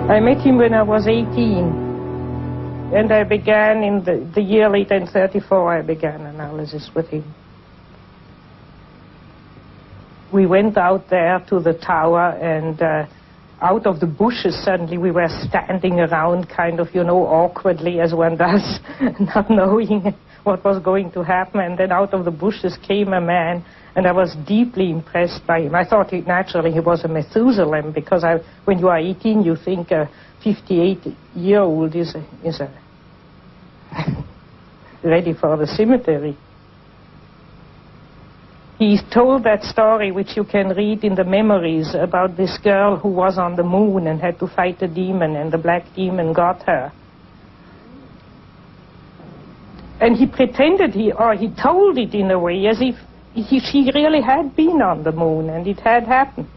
I met him when I was 18, and I began in the year later, in 1934, I began analysis with him. We went out there to the tower, and out of the bushes, suddenly we were standing around kind of, awkwardly, as one does, not knowing what was going to happen. And then out of the bushes came a man, and I was deeply impressed by him. I thought naturally he was a Methuselah, because when you are 18, you think a 58-year-old is ready for the cemetery. He told that story, which you can read in the memories, about this girl who was on the moon and had to fight a demon, and the black demon got her. And he pretended, he told it in a way as if she really had been on the moon, and it had happened.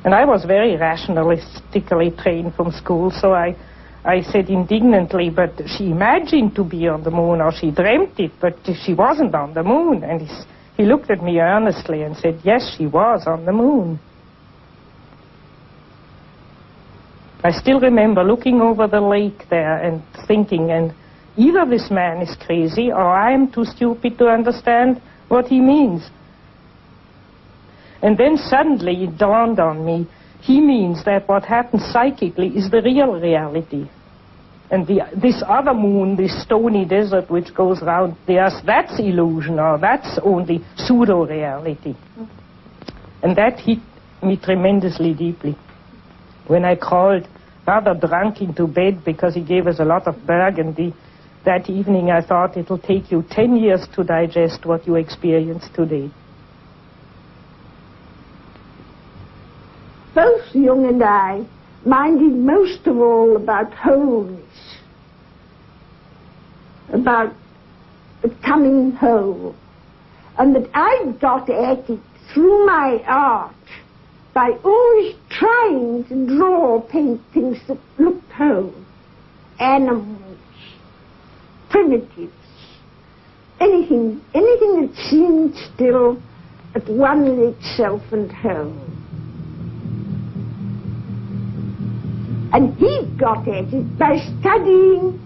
And I was very rationalistically trained from school, so I said indignantly, but she imagined to be on the moon, or she dreamt it, but she wasn't on the moon. And he looked at me earnestly and said, yes, she was on the moon. I still remember looking over the lake there and thinking, and either this man is crazy, or I am too stupid to understand what he means. And then suddenly it dawned on me, he means that what happens psychically is the real reality. And this other moon, this stony desert which goes around the earth, that's illusion, or that's only pseudo-reality. And that hit me tremendously deeply. When I crawled rather drunk into bed because he gave us a lot of burgundy, that evening I thought it'll take you 10 years to digest what you experience today. Both Jung and I minded most of all about wholeness, about becoming whole, and that I got at it through my art by always trying to draw or paint things that looked whole, animals, primitives, anything that seemed still at one with itself and whole. And he got at it by studying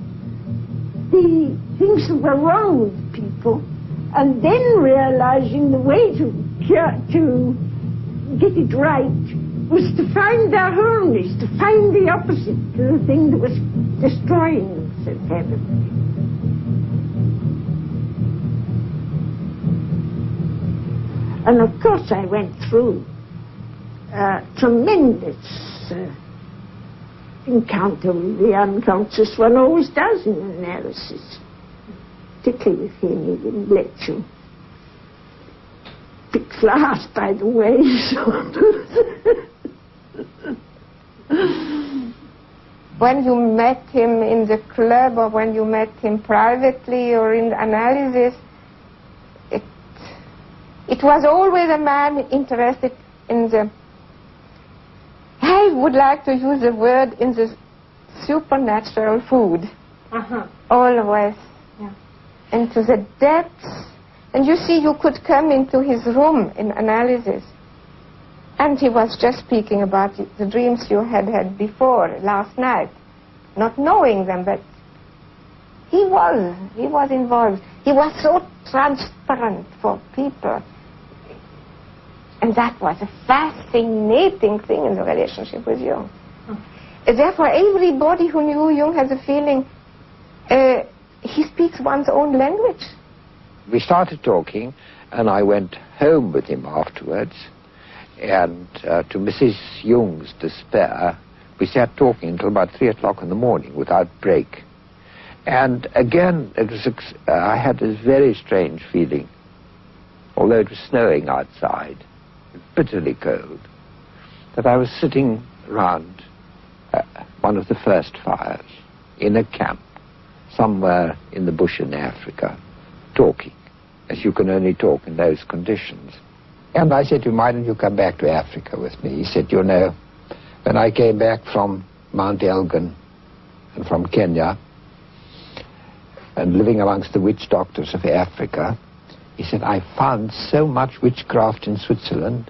the things that were wrong with people, and then realizing the way to get it right was to find their wholeness, to find the opposite to the thing that was destroying them so terribly. And of course I went through tremendous encounter with the unconscious. One always does in analysis, particularly with him. He didn't let you pick flowers by the way. When you met him in the club, or when you met him privately or in analysis, it was always a man interested in the, I would like to use the word, in the supernatural food. Always. Yeah. And to the depths. And you see, you could come into his room in analysis, and he was just speaking about the dreams you had had before, last night. Not knowing them, but he was involved. He was so transparent for people. And that was a fascinating thing in the relationship with Jung. Therefore, everybody who knew Jung had the feeling he speaks one's own language. We started talking, and I went home with him afterwards. And to Mrs. Jung's despair, we sat talking until about 3 o'clock in the morning without break. And again, I had this very strange feeling, although it was snowing outside, bitterly cold, that I was sitting around one of the first fires in a camp somewhere in the bush in Africa, talking, as you can only talk in those conditions. And I said to him, why don't you come back to Africa with me? He said, you know, when I came back from Mount Elgon and from Kenya and living amongst the witch doctors of Africa, he said, I found so much witchcraft in Switzerland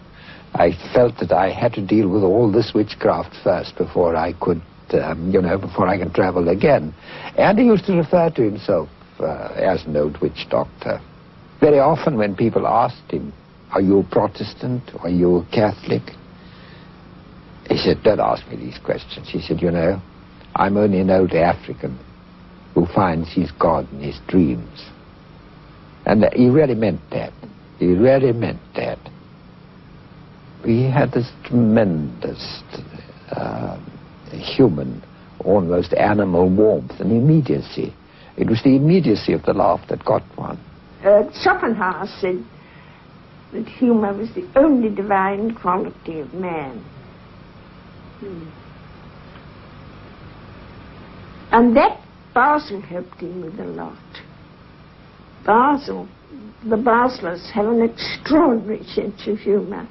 I felt that I had to deal with all this witchcraft first before I could, before I could travel again. And he used to refer to himself as an old witch doctor. Very often when people asked him, "Are you a Protestant? Are you a Catholic?" he said, "Don't ask me these questions." He said, "I'm only an old African who finds his God in his dreams." And he really meant that. He really meant that. He had this tremendous human, almost animal warmth and immediacy. It was the immediacy of the laugh that got one. Schopenhauer said that humor was the only divine quality of man. And that Basel helped him with a lot. The Baslers have an extraordinary sense of humor.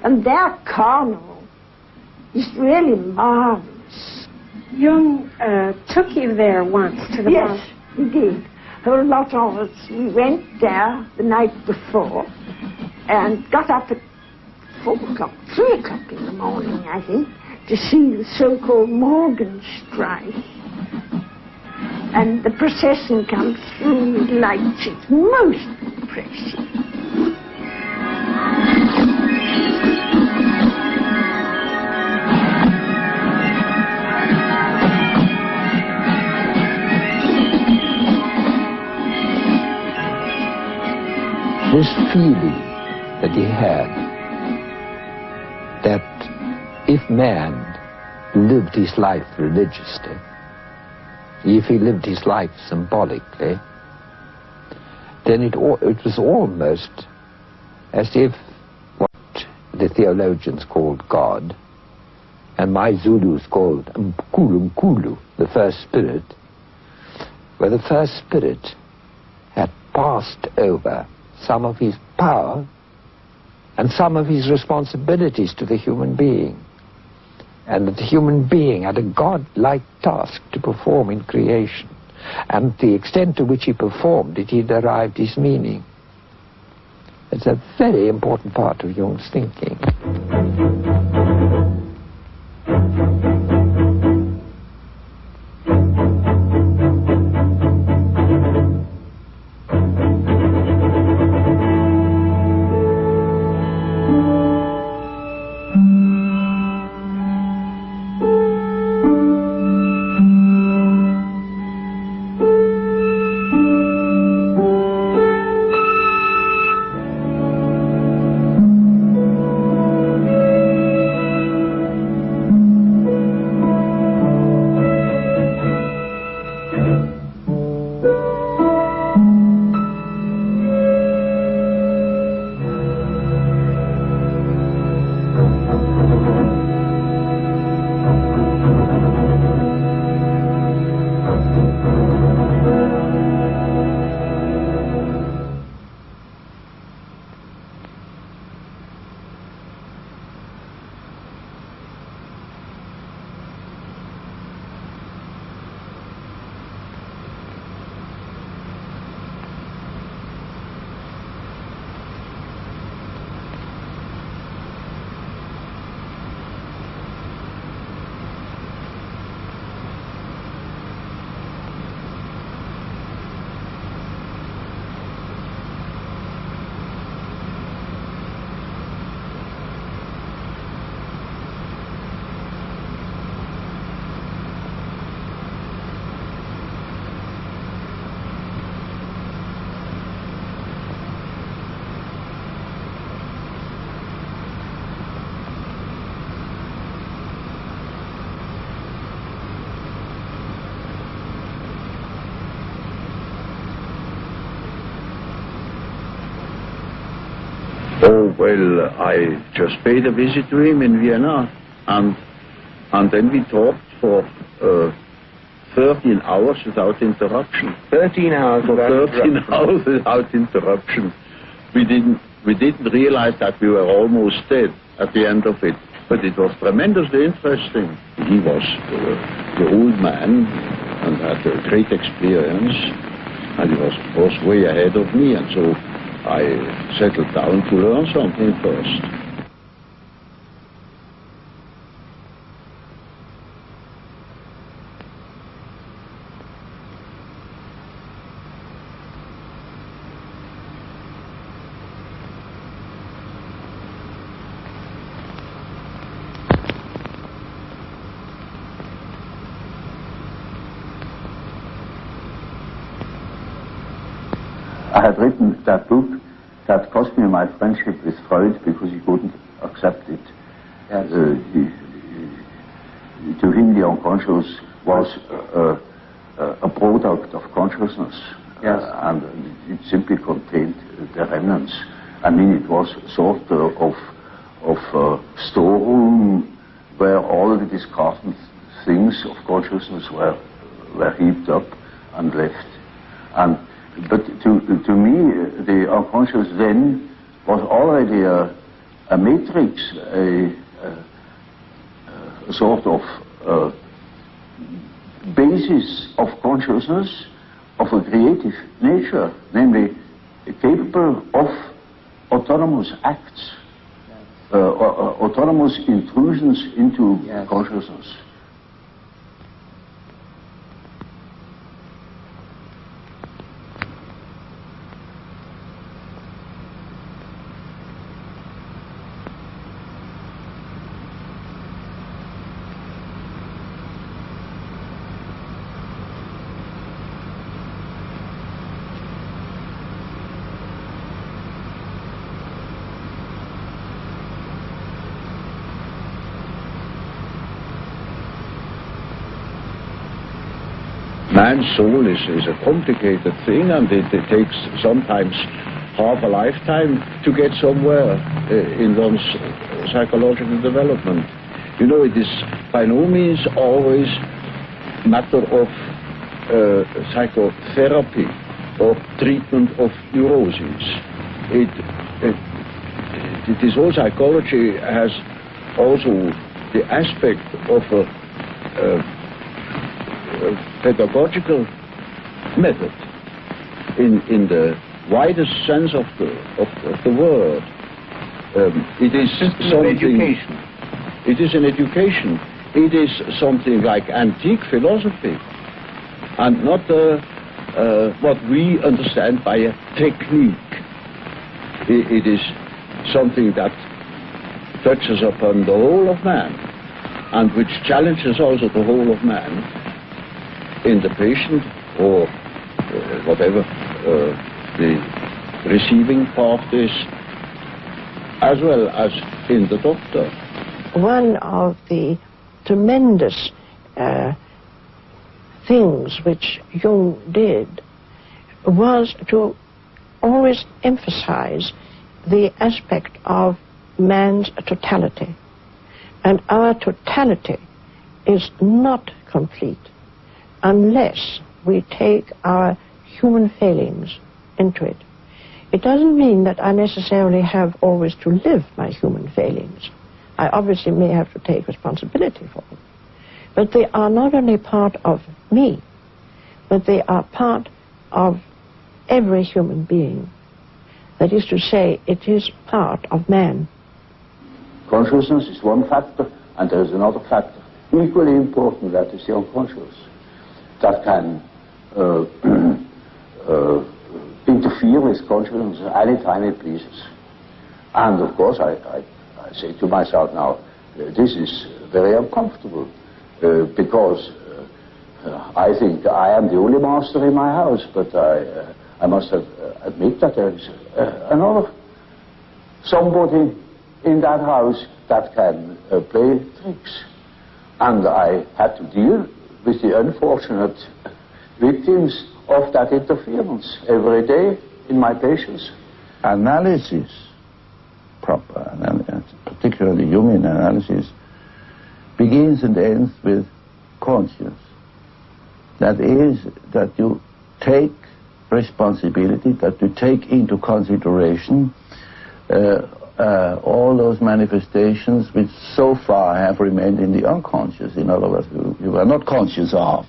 And their carnival is really marvelous. Jung took you there once to the Yes, he did. There were a lot of us. We went there the night before and got up at 4 o'clock, 3 o'clock in the morning, I think, to see the so-called Morgenstreich. And the procession comes through with lights. It's most impressive. This feeling that he had, that if man lived his life religiously, if he lived his life symbolically, then it was almost as if what the theologians called God, and my Zulus called Mkulu, the first spirit, where the first spirit had passed over some of his power and some of his responsibilities to the human being, and that the human being had a God-like task to perform in creation, and the extent to which he performed it, he derived his meaning. It's a very important part of Jung's thinking. Oh, well, I just paid a visit to him in Vienna, and then we talked for 13 hours without interruption. 13 hours For without 13 interruption. hours without interruption. We didn't realize that we were almost dead at the end of it, but it was tremendously interesting. He was the old man and had a great experience, and he was way ahead of me, and so I settled down to learn something first. had written that book that cost me my friendship with Freud because he couldn't accept it. Yes. To him, the unconscious was a product of consciousness. Yes. And it simply contained the remnants. I mean, it was sort of storeroom where all the discarded things of consciousness were heaped up and left. But to me, the unconscious then was already a matrix, a sort of basis of consciousness of a creative nature, namely capable of autonomous acts, autonomous intrusions into consciousness. Man's soul is a complicated thing, and it takes sometimes half a lifetime to get somewhere in one's psychological development. You know, it is by no means always a matter of psychotherapy or treatment of neuroses. This whole psychology has also the aspect of a pedagogical method in the widest sense of the word. It is something. Education. It is an education. It is something like antique philosophy, and not what we understand by a technique. It is something that touches upon the whole of man, and which challenges also the whole of man in the patient or whatever the receiving part is, as well as in the doctor. One of the tremendous things which Jung did was to always emphasize the aspect of man's totality. And our totality is not complete unless we take our human failings into it. It doesn't mean that I necessarily have always to live my human failings. I obviously may have to take responsibility for them. But they are not only part of me, but they are part of every human being. That is to say, it is part of man. Consciousness is one factor, and there is another factor, equally important, that is the unconscious, that can interfere with consciousness any time it pleases. And of course, I say to myself now, this is very uncomfortable, because I think I am the only master in my house, but I must admit that there is somebody in that house that can play tricks. And I had to deal with the unfortunate victims of that interference every day in my patients. Analysis, proper analysis, particularly Jungian analysis, begins and ends with conscience. That is, that you take responsibility, that you take into consideration all those manifestations which so far have remained in the unconscious. In other words, you are not conscious of.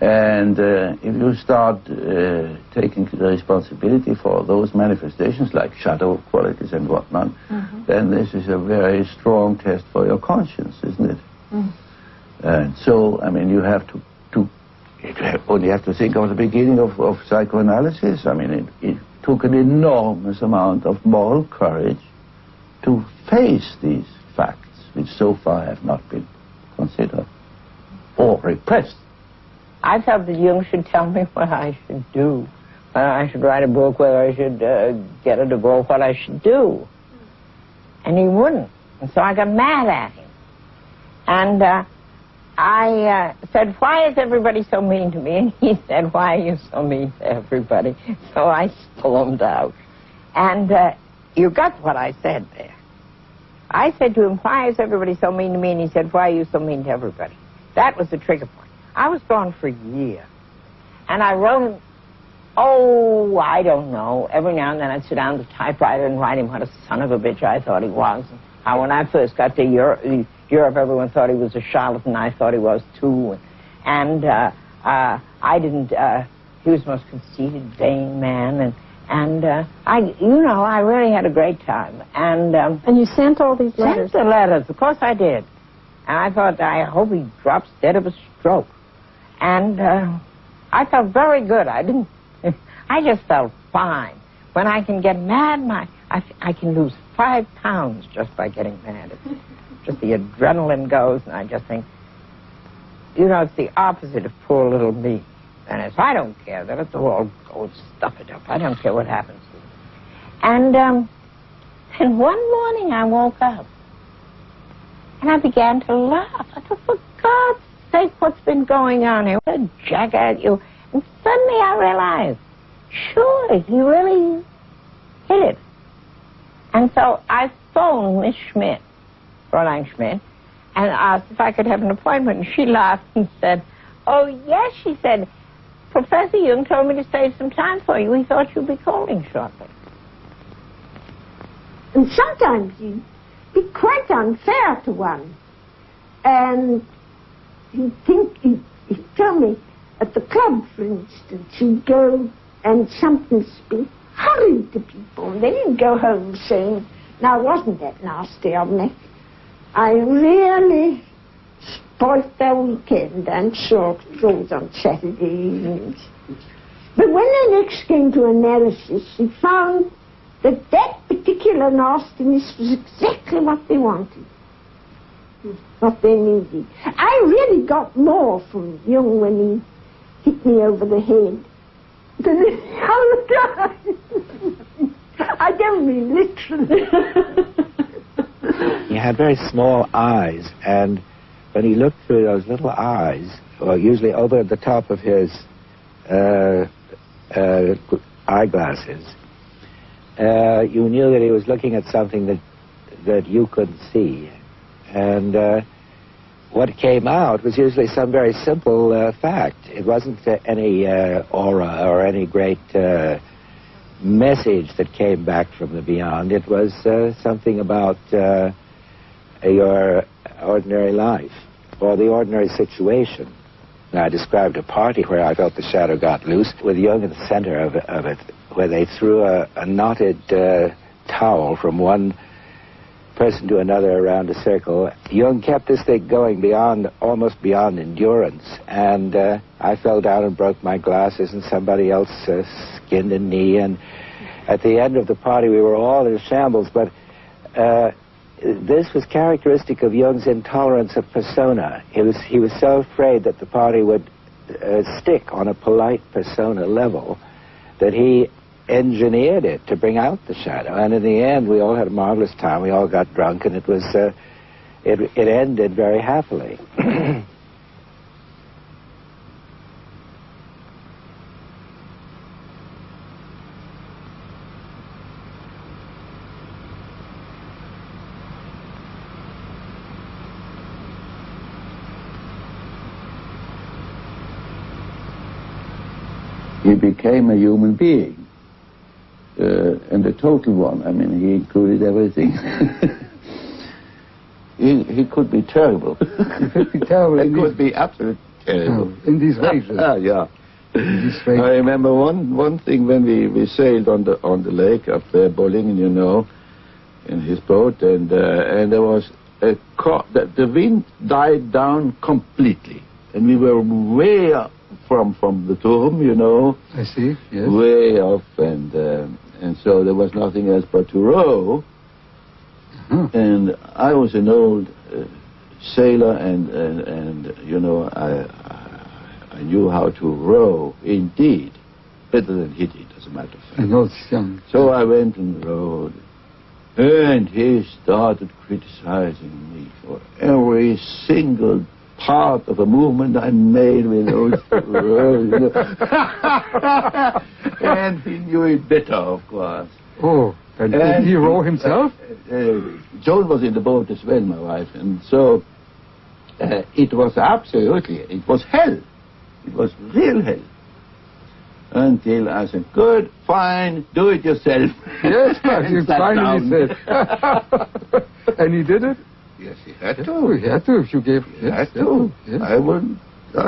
And if you start taking the responsibility for those manifestations, like shadow qualities and whatnot, then this is a very strong test for your conscience, isn't it? And so, I mean, you have to only have to think of the beginning of psychoanalysis. I mean, it took an enormous amount of moral courage to face these facts, which so far have not been considered or repressed. I felt that Jung should tell me what I should do, whether I should write a book, whether I should get a divorce, what I should do. And he wouldn't. And so I got mad at him. And I said, why is everybody so mean to me? And he said, why are you so mean to everybody? So I stormed out. And you got what I said there. I said to him, why is everybody so mean to me? And he said, why are you so mean to everybody? That was the trigger point. I was gone for a year. And I wrote, oh, I don't know. Every now and then I'd sit down at the typewriter and write him what a son of a bitch I thought he was. And how when I first got to Europe, everyone thought he was a charlatan. I thought he was too. And I didn't, he was the most conceited, vain man. And I really had a great time. And you sent all these letters? Sent the letters, of course I did. And I thought, I hope he drops dead of a stroke. And I felt very good. I just felt fine. When I can get mad, I can lose 5 pounds just by getting mad. It's just the adrenaline goes, and I just think, it's the opposite of poor little me. And if I don't care, let it all go, stuff it up. I don't care what happens to it. And then one morning I woke up, and I began to laugh. I thought, for God's sake, what's been going on here? What a jack at you. And suddenly I realized, sure, he really hit it. And so I phoned Miss Schmidt, Fräulein Schmidt, and asked if I could have an appointment. And she laughed and said, oh, yes, she said, Professor Jung told me to save some time for you. He thought you'd be calling shortly. And sometimes he'd be quite unfair to one. And he'd tell me, at the club, for instance, he'd go and something speak horrid to people. And then he'd go home saying, now, wasn't that nasty of me? I really spoilt their weekend and saw shows on Saturday evenings. But when they next came to analysis, he found that that particular nastiness was exactly what they wanted, what they needed. I really got more from Jung when he hit me over the head than any other time. I don't mean literally. He had very small eyes, and when he looked through those little eyes, or usually over the top of his eyeglasses, you knew that he was looking at something that you couldn't see. And what came out was usually some very simple fact. It wasn't any aura or any great message that came back from the beyond. It was something about your ordinary life or the ordinary situation. Now, I described a party where I felt the shadow got loose, with Jung in the center of it, where they threw a knotted towel from one person to another around a circle. Jung kept this thing going almost beyond endurance, and I fell down and broke my glasses, and somebody else skinned a knee, and at the end of the party we were all in shambles, but this was characteristic of Jung's intolerance of persona. He was so afraid that the party would stick on a polite persona level that he engineered it to bring out the shadow. And in the end, we all had a marvelous time. We all got drunk, and it was it ended very happily. He became a human being. And a total one. I mean, he included everything. he could be terrible. He could be terrible. He could be absolutely terrible. In these waves. Yeah. I remember one thing when we sailed on the lake up there, Bollingen, you know, in his boat, and there was the wind died down completely, and we were way up from the Turm, you know. I see. Yes. Way off, and so there was nothing else but to row. And I was an old sailor, and you know, I knew how to row indeed, better than he did, as a matter of fact. And also young. So I went on the road, and he started criticizing me for every single part of a movement I made with those words, you know. And he knew it better, of course. Oh, and did he row himself? Joan was in the boat as well, my wife, and so it was absolutely, it was hell. It was real hell. Until I said, good, fine, do it yourself. Yes, you finally said. And he did it? Yes, he had to. Oh, he had to if you gave... He had to. Yes. I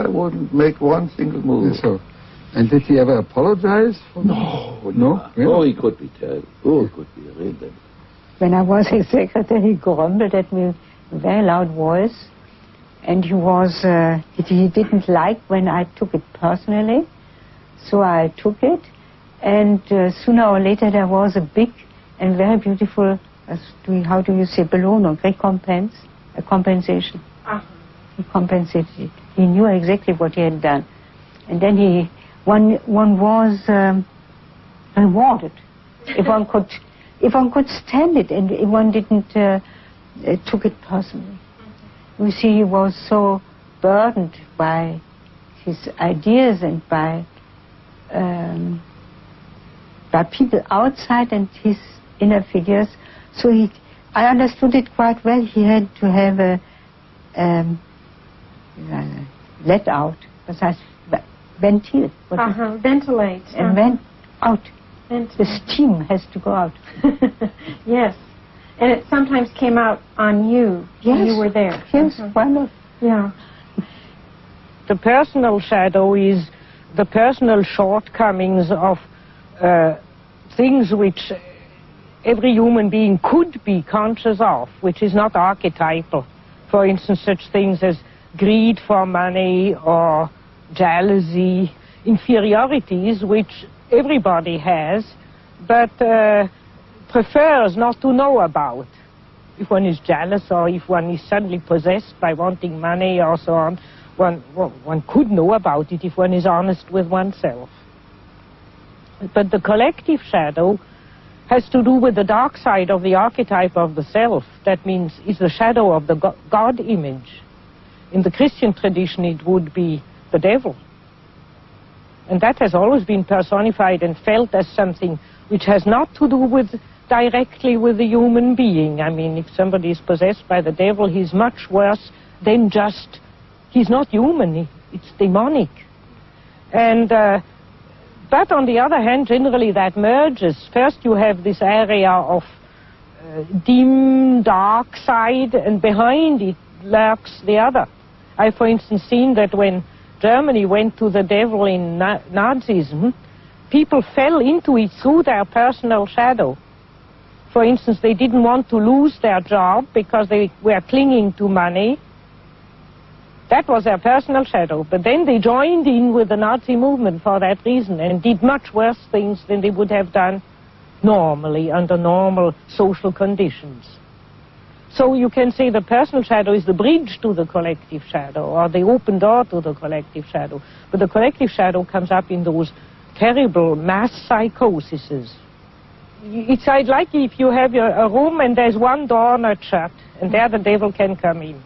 wouldn't make one single move. Yes, so. And did he ever apologize? No. Really? Oh, he could be terrible. Oh, he could be really terrible. When I was his secretary, he grumbled at me with a very loud voice. And he didn't like when I took it personally. So I took it. And sooner or later there was a big and very beautiful, how do you say, balloon or recompense, a compensation. He compensated it. He knew exactly what he had done. And then one was rewarded if one could stand it and if one didn't took it personally. You see, he was so burdened by his ideas and by people outside and his inner figures. So I understood it quite well. He had to have a let out, ventil. Ventilate. And went out. The steam has to go out. Yes. And it sometimes came out on you when you were there. Yes, wonderful. Yeah. The personal shadow is the personal shortcomings of things which every human being could be conscious of, which is not archetypal. For instance, such things as greed for money or jealousy, inferiorities which everybody has, but prefers not to know about. If one is jealous or if one is suddenly possessed by wanting money or so on, one could know about it if one is honest with oneself. But the collective shadow has to do with the dark side of the archetype of the self. That means it's the shadow of the God image. In the Christian tradition, it would be the devil. And that has always been personified and felt as something which has not to do directly with the human being. I mean, if somebody is possessed by the devil, he's much worse than just, he's not human, it's demonic. And but on the other hand, generally that merges. First you have this area of dim, dark side, and behind it lurks the other. I, for instance, seen that when Germany went to the devil in Nazism, people fell into it through their personal shadow. For instance, they didn't want to lose their job because they were clinging to money. That was their personal shadow. But then they joined in with the Nazi movement for that reason and did much worse things than they would have done normally under normal social conditions. So you can say the personal shadow is the bridge to the collective shadow, or the open door to the collective shadow. But the collective shadow comes up in those terrible mass psychoses. It's like if you have a room and there's one door not shut, and there the devil can come in.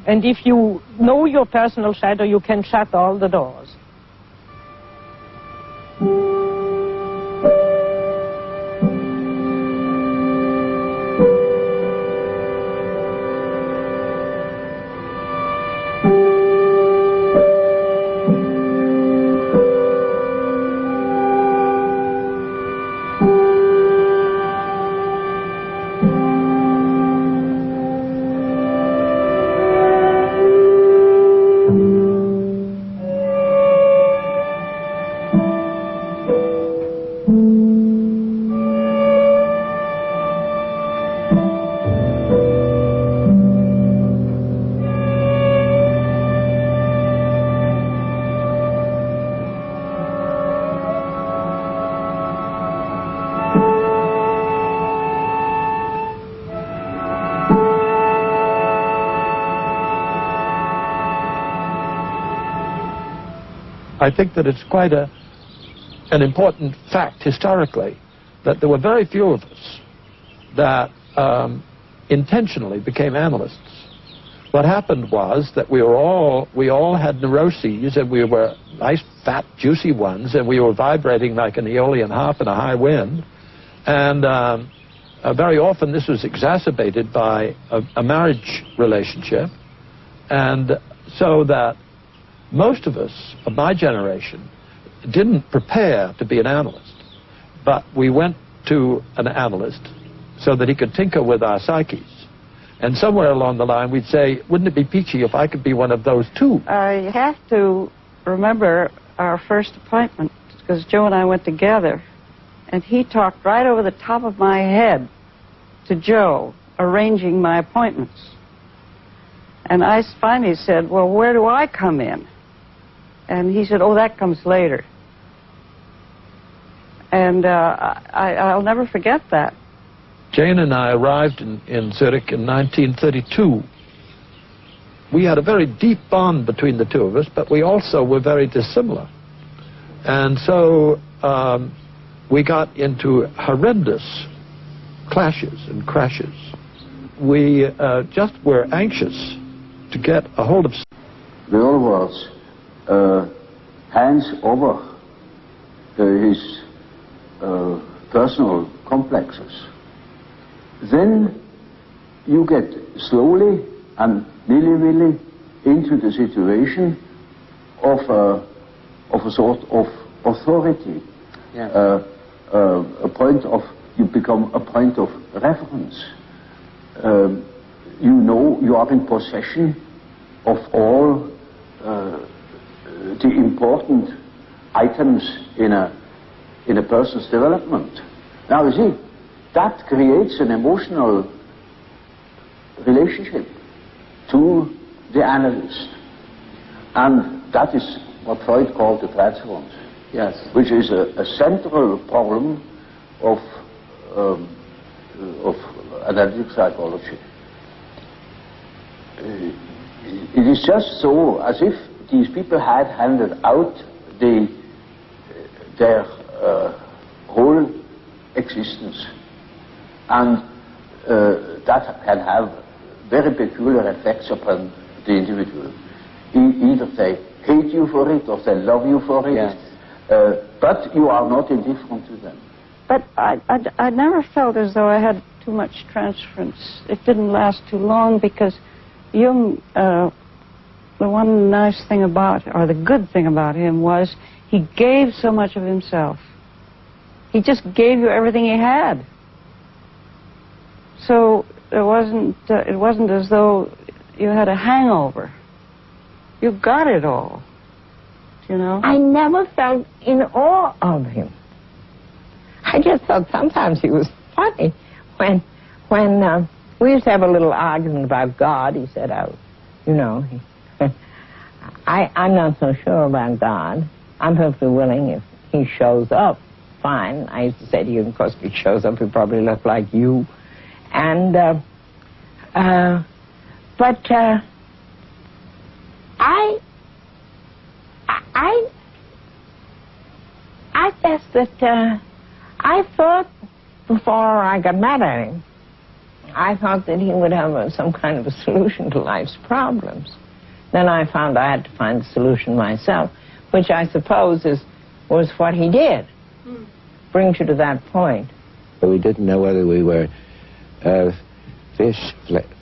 And if you know your personal shadow, you can shut all the doors. I think that it's quite a an important fact historically, that there were very few of us that intentionally became analysts. What happened was that we all had neuroses, and we were nice, fat, juicy ones, and we were vibrating like an aeolian harp in a high wind. And very often this was exacerbated by a marriage relationship. And so that most of us of my generation didn't prepare to be an analyst, but we went to an analyst so that he could tinker with our psyches. And somewhere along the line we'd say, wouldn't it be peachy if I could be one of those too? I have to remember our first appointment, because Joe and I went together, and he talked right over the top of my head to Joe, arranging my appointments. And I finally said, well, where do I come in? And he said, oh, that comes later. And I'll never forget that. Jane and I arrived in Zurich in 1932. We had a very deep bond between the two of us, but we also were very dissimilar. And so we got into horrendous clashes and crashes. We just were anxious to get a hold of... The other words, hands over his personal complexes. Then you get slowly and nilly-willy into the situation of a sort of authority. Yeah. You become a point of reference. You know you are in possession of all the important items in a person's development. Now you see, that creates an emotional relationship to the analyst. And that is what Freud called the transference. Yes. Which is a central problem of analytic psychology. It is just so as if these people had handed out their whole existence. And that can have very peculiar effects upon the individual. Either they hate you for it or they love you for it. Yes. But you are not indifferent to them. But I never felt as though I had too much transference. It didn't last too long because Jung, the one nice thing about, or the good thing about him was he gave so much of himself. He just gave you everything he had. So it wasn't as though you had a hangover. You got it all, you know? I never felt in awe of him. I just thought sometimes he was funny. When we used to have a little argument about God, he said, you know, I'm not so sure about God. I'm perfectly willing if he shows up, fine. I used to say to you, of course, if he shows up, he'll probably look like you. And, I guess that I thought before I got mad at him, I thought that he would have some kind of a solution to life's problems. Then I found I had to find the solution myself, which I suppose was what he did. Brings you to that point. We didn't know whether we were fish,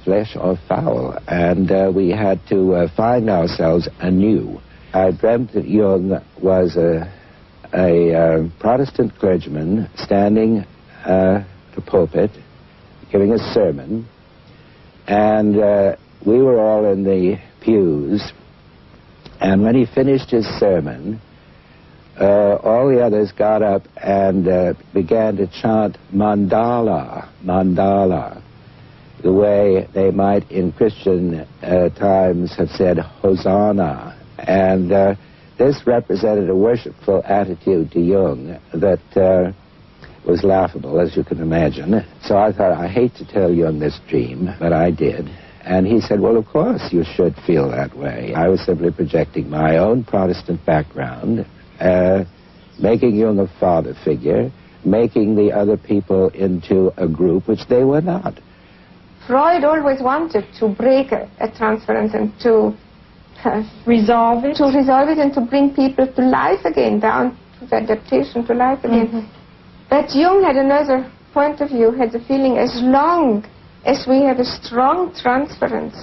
flesh or fowl, and we had to find ourselves anew. I dreamt that Jung was a Protestant clergyman standing at the pulpit giving a sermon, and we were all in the pews, and when he finished his sermon, all the others got up and began to chant mandala, mandala, the way they might in Christian times have said Hosanna. And this represented a worshipful attitude to Jung that was laughable, as you can imagine. So I thought, I hate to tell Jung this dream, but I did. And he said, well, of course you should feel that way. I was simply projecting my own Protestant background making Jung a father figure, making the other people into a group which they were not. Freud always wanted to break a transference and to resolve it. To resolve it and to bring people to life again, down to the adaptation to life again. But Jung had another point of view, had the feeling as long as we have a strong transference,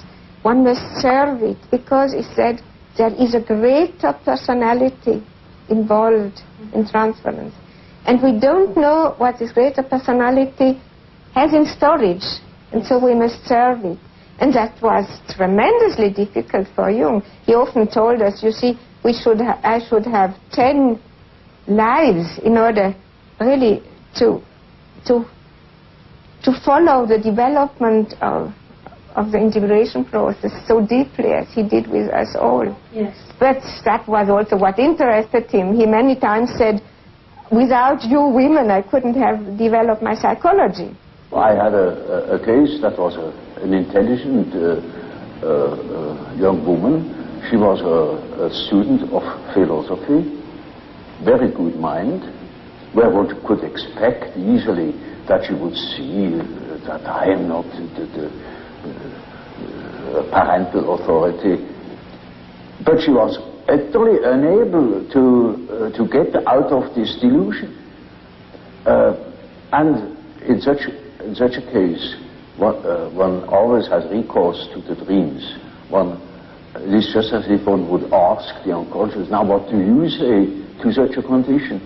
one must serve it, because he said there is a greater personality involved in transference. And we don't know what this greater personality has in storage, and so we must serve it. And that was tremendously difficult for Jung. He often told us, you see, I should have 10 lives in order really to follow the development of the integration process so deeply as he did with us all. Yes. But that was also what interested him. He many times said, without you women, I couldn't have developed my psychology. I had a case that was an intelligent young woman. She was a student of philosophy, very good mind, where one could expect easily that she would see that I am not the parental authority. But she was utterly unable to get out of this delusion. And in such a case, one always has recourse to the dreams. It is just as if one would ask the unconscious, now what do you say to such a condition?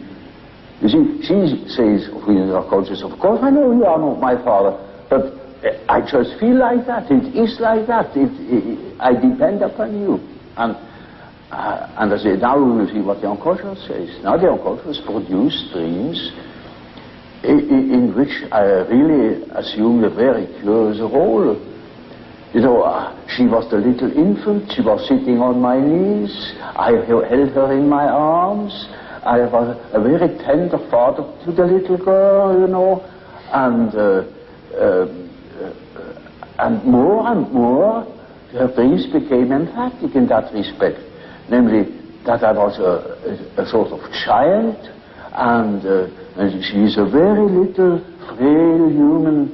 You see, she says of the unconscious, of course I know you are not my father, but I just feel like that, it is like that, I depend upon you. And I say, now we will see what the unconscious says. Now the unconscious produces dreams in which I really assumed a very curious role. You know, she was the little infant, she was sitting on my knees, I held her in my arms, I was a very tender father to the little girl, you know, and more, her dreams became emphatic in that respect, namely that I was a sort of child, and she is a very little, frail human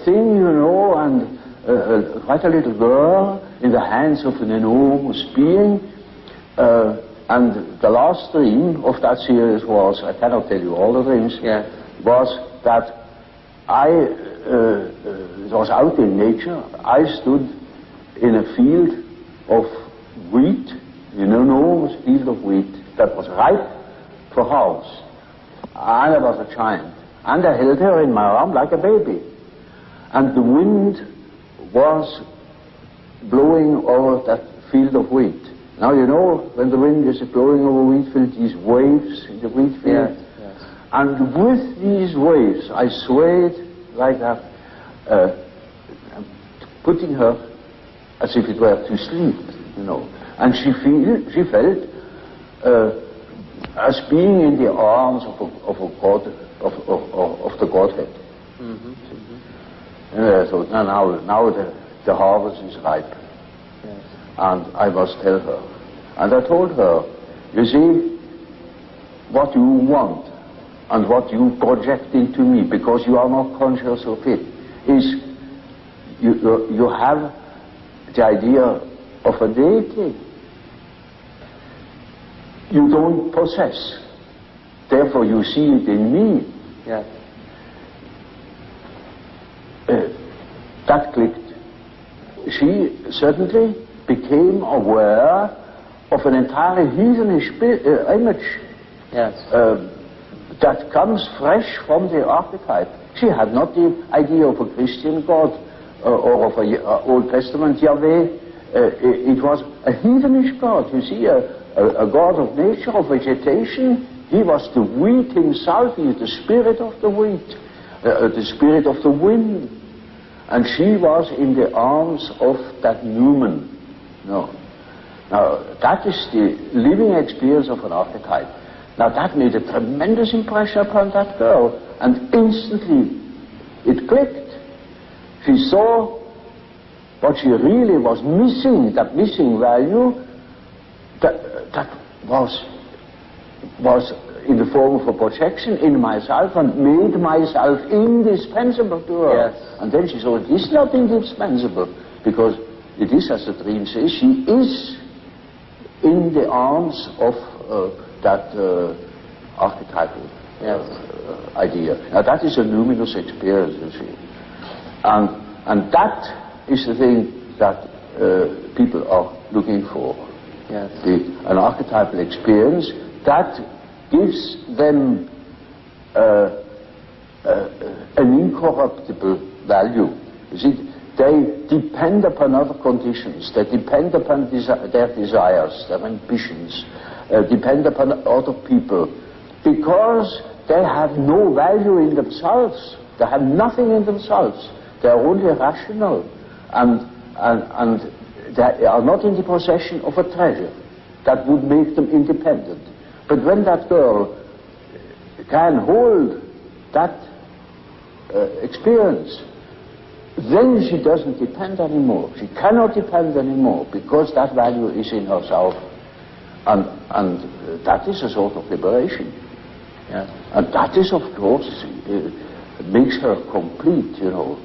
thing, you know, and quite a little girl in the hands of an enormous being. And the last dream of that series was, I cannot tell you all the dreams, was that it was out in nature. I stood in a field of wheat, an enormous field of wheat that was ripe for harvest. And I was a child. And I held her in my arm like a baby. And the wind was blowing over that field of wheat. Now, you know, when the wind is blowing over wheat field, these waves in the wheat field. Yes. And with these waves, I swayed like that, putting her as if it were to sleep, you know. And she felt as being in the arms of the Godhead. So now the harvest is ripe. Yes. And I must tell her. And I told her, you see, what you want and what you project into me, because you are not conscious of it, is you have the idea of a deity you don't possess. Therefore you see it in me. Yeah. That clicked. She suddenly became aware of an entirely heathenish image. Yes. That comes fresh from the archetype. She had not the idea of a Christian God or of an Old Testament Yahweh. It was a heathenish God, you see, a God of nature, of vegetation. He was the wheat himself. He is the spirit of the wheat, the spirit of the wind. And she was in the arms of that Newman. No. Now, that is the living experience of an archetype. Now, that made a tremendous impression upon that girl. And instantly, it clicked. She saw what she really was missing, that missing value, that was in the form of a projection in myself and made myself indispensable to her. Yes. And then she saw it is not indispensable, because it is, as the dream says, she is in the arms of that archetypal idea. Now that is a luminous experience, you see. And that is the thing that people are looking for. Yes. An archetypal experience that gives them an incorruptible value. You see, they depend upon other conditions, they depend upon their desires, their ambitions, depend upon other people, because they have no value in themselves. They have nothing in themselves. They are only rational, and they are not in the possession of a treasure that would make them independent. But when that girl can hold that experience, then she doesn't depend anymore. She cannot depend anymore, because that value is in herself. And that is a sort of liberation. Yeah. And that is, of course, makes her complete, you know,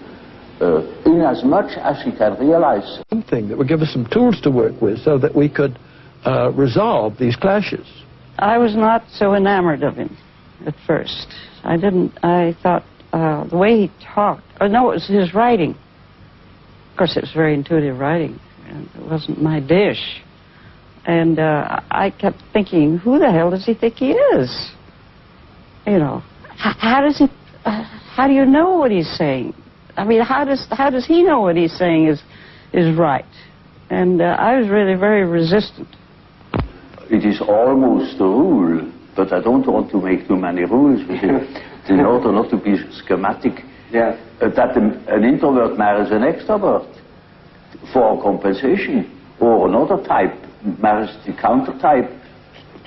in as much as she can realize. Something that would give us some tools to work with so that we could resolve these clashes. I was not so enamored of him at first. I thought the way he talked, or no, it was his writing. Of course, it was very intuitive writing, and it wasn't my dish. And I kept thinking, who the hell does he think he is? You know, how do you know what he's saying? I mean, how does he know what he's saying is right? And I was really very resistant. It is almost a rule, but I don't want to make too many rules with it, in order not to be schematic, Yes. That an introvert marries an extrovert for compensation, or another type marries the counter type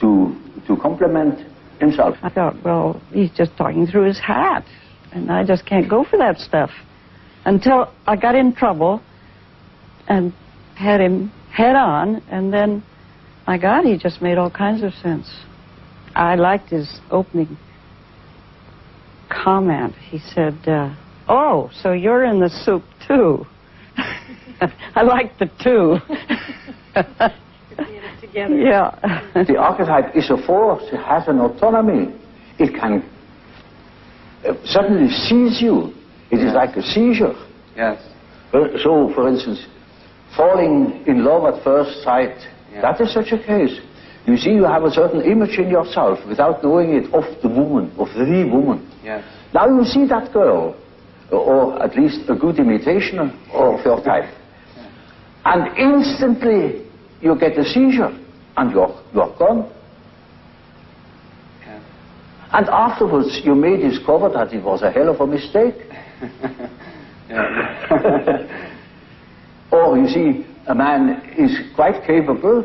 to complement himself. I thought, well, he's just talking through his hat, and I just can't go for that stuff. Until I got in trouble and had him head on, and then, my God, he just made all kinds of sense. I liked his opening comment. He said, oh, so you're in the soup too. I like the two. Together. Yeah. The archetype is a force, it has an autonomy. It can suddenly seize you. It is like a seizure. Yes. So, for instance, falling in love at first sight, that is such a case. You see, you have a certain image in yourself without knowing it of the woman, of the woman. Yes. Now you see that girl, or at least a good imitation of your type, and instantly you get a seizure, and you're gone. Yeah. And afterwards you may discover that it was a hell of a mistake. Or you see, a man is quite capable,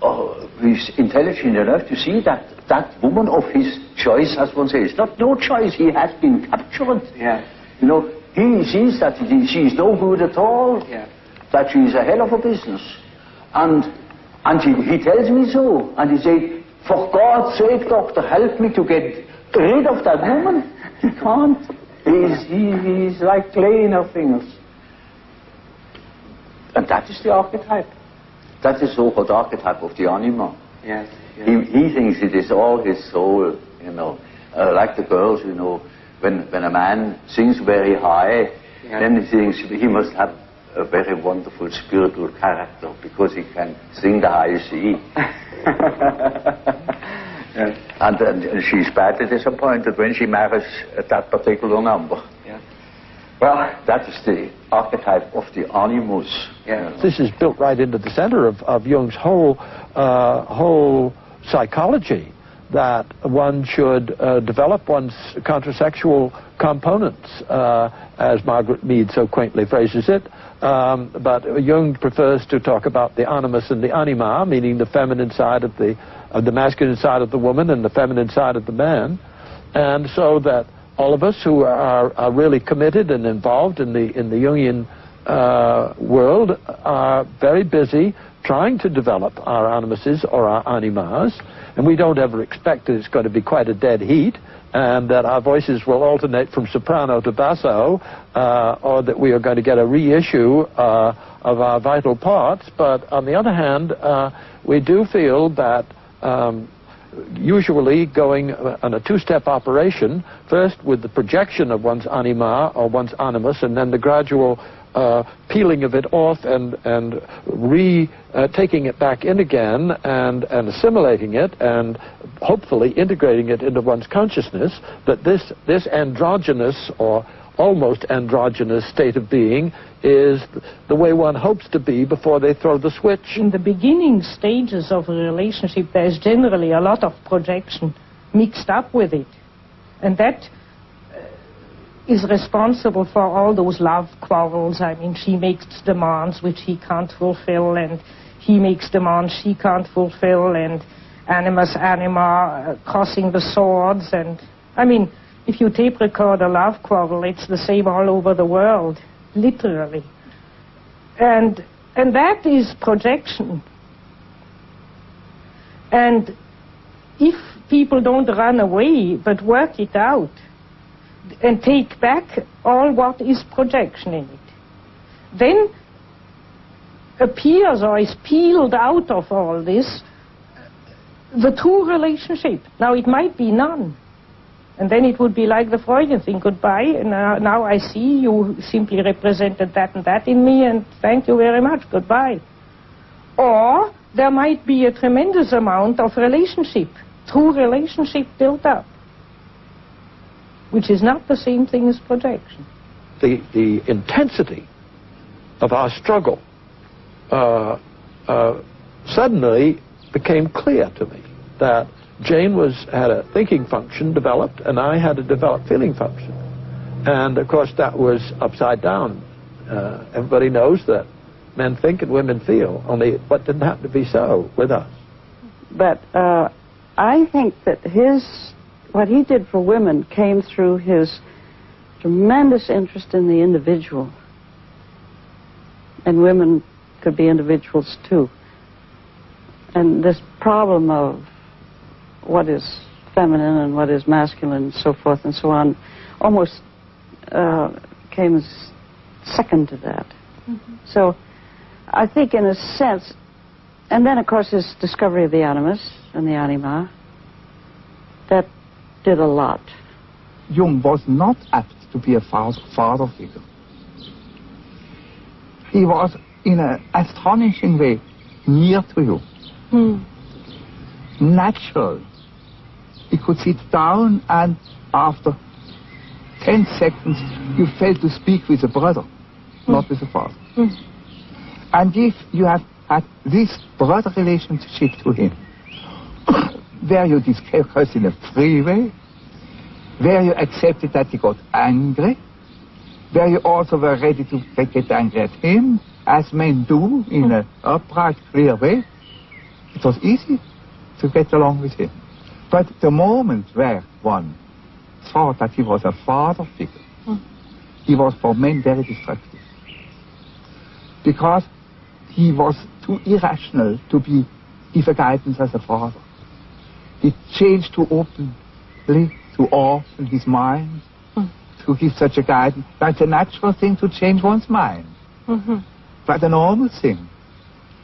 or he's intelligent enough to see that that woman of his choice, as one says, not no choice, he has been captured. Yeah. You know, he sees that she is no good at all, that she is a hell of a business. And he tells me so, and he said, for God's sake, doctor, help me to get rid of that woman. He can't. He's like clay in her fingers. And that is the archetype. That is the so-called archetype of the anima. Yes. He thinks it is all his soul, you know. Like the girls, you know, when a man sings very high, then he thinks he must have a very wonderful spiritual character, because he can sing the high C. And she's badly disappointed when she marries that particular number. Yeah. Well, that is the archetype of the animus. Yeah. This is built right into the center of Jung's whole psychology, that one should develop one's contrasexual components, as Margaret Mead so quaintly phrases it. But Jung prefers to talk about the animus and the anima, meaning the feminine side of the masculine side of the woman and the feminine side of the man, and so that all of us who are really committed and involved in the Jungian world are very busy trying to develop our animuses or our animas, and we don't ever expect that it's going to be quite a dead heat, and that our voices will alternate from soprano to basso, or that we are going to get a reissue of our vital parts. But on the other hand, we do feel that usually going on a two-step operation, first with the projection of one's anima or one's animus, and then the gradual peeling of it off and taking it back in again and assimilating it and hopefully integrating it into one's consciousness, that this androgynous or almost androgynous state of being is the way one hopes to be before they throw the switch. In the beginning stages of a relationship, there's generally a lot of projection mixed up with it. And that is responsible for all those love quarrels. I mean, she makes demands which he can't fulfill, and he makes demands she can't fulfill, and animus anima crossing the swords. And I mean, if you tape record a love quarrel, it's the same all over the world, literally. And that is projection. And if people don't run away but work it out and take back all what is projection in it, then appears or is peeled out of all this the true relationship. Now it might be none. And then it would be like the Freudian thing, goodbye, and now I see you simply represented that and that in me, and thank you very much, goodbye. Or there might be a tremendous amount of relationship, true relationship built up, which is not the same thing as projection. The intensity of our struggle suddenly became clear to me that Jane had a thinking function developed, and I had a developed feeling function. And of course that was upside down. Everybody knows that men think and women feel, only what didn't happen to be so with us. But I think that what he did for women came through his tremendous interest in the individual. And women could be individuals too. And this problem of what is feminine and what is masculine and so forth and so on almost came as second to that. Mm-hmm. So I think in a sense, and then of course his discovery of the animus and the anima, that did a lot. Jung was not apt to be a father figure. He was in an astonishing way near to you. Natural. He could sit down and after 10 seconds you felt to speak with a brother, not with a father. And if you have had this brother relationship to him, where you discussed in a free way, where you accepted that he got angry, where you also were ready to get angry at him, as men do in an upright, clear way, it was easy to get along with him. But the moment where one thought that he was a father figure, he was for men very destructive. Because he was too irrational to give a guidance as a father. He changed too openly, too often his mind to give such a guidance. That's a natural thing to change one's mind. That's a normal thing.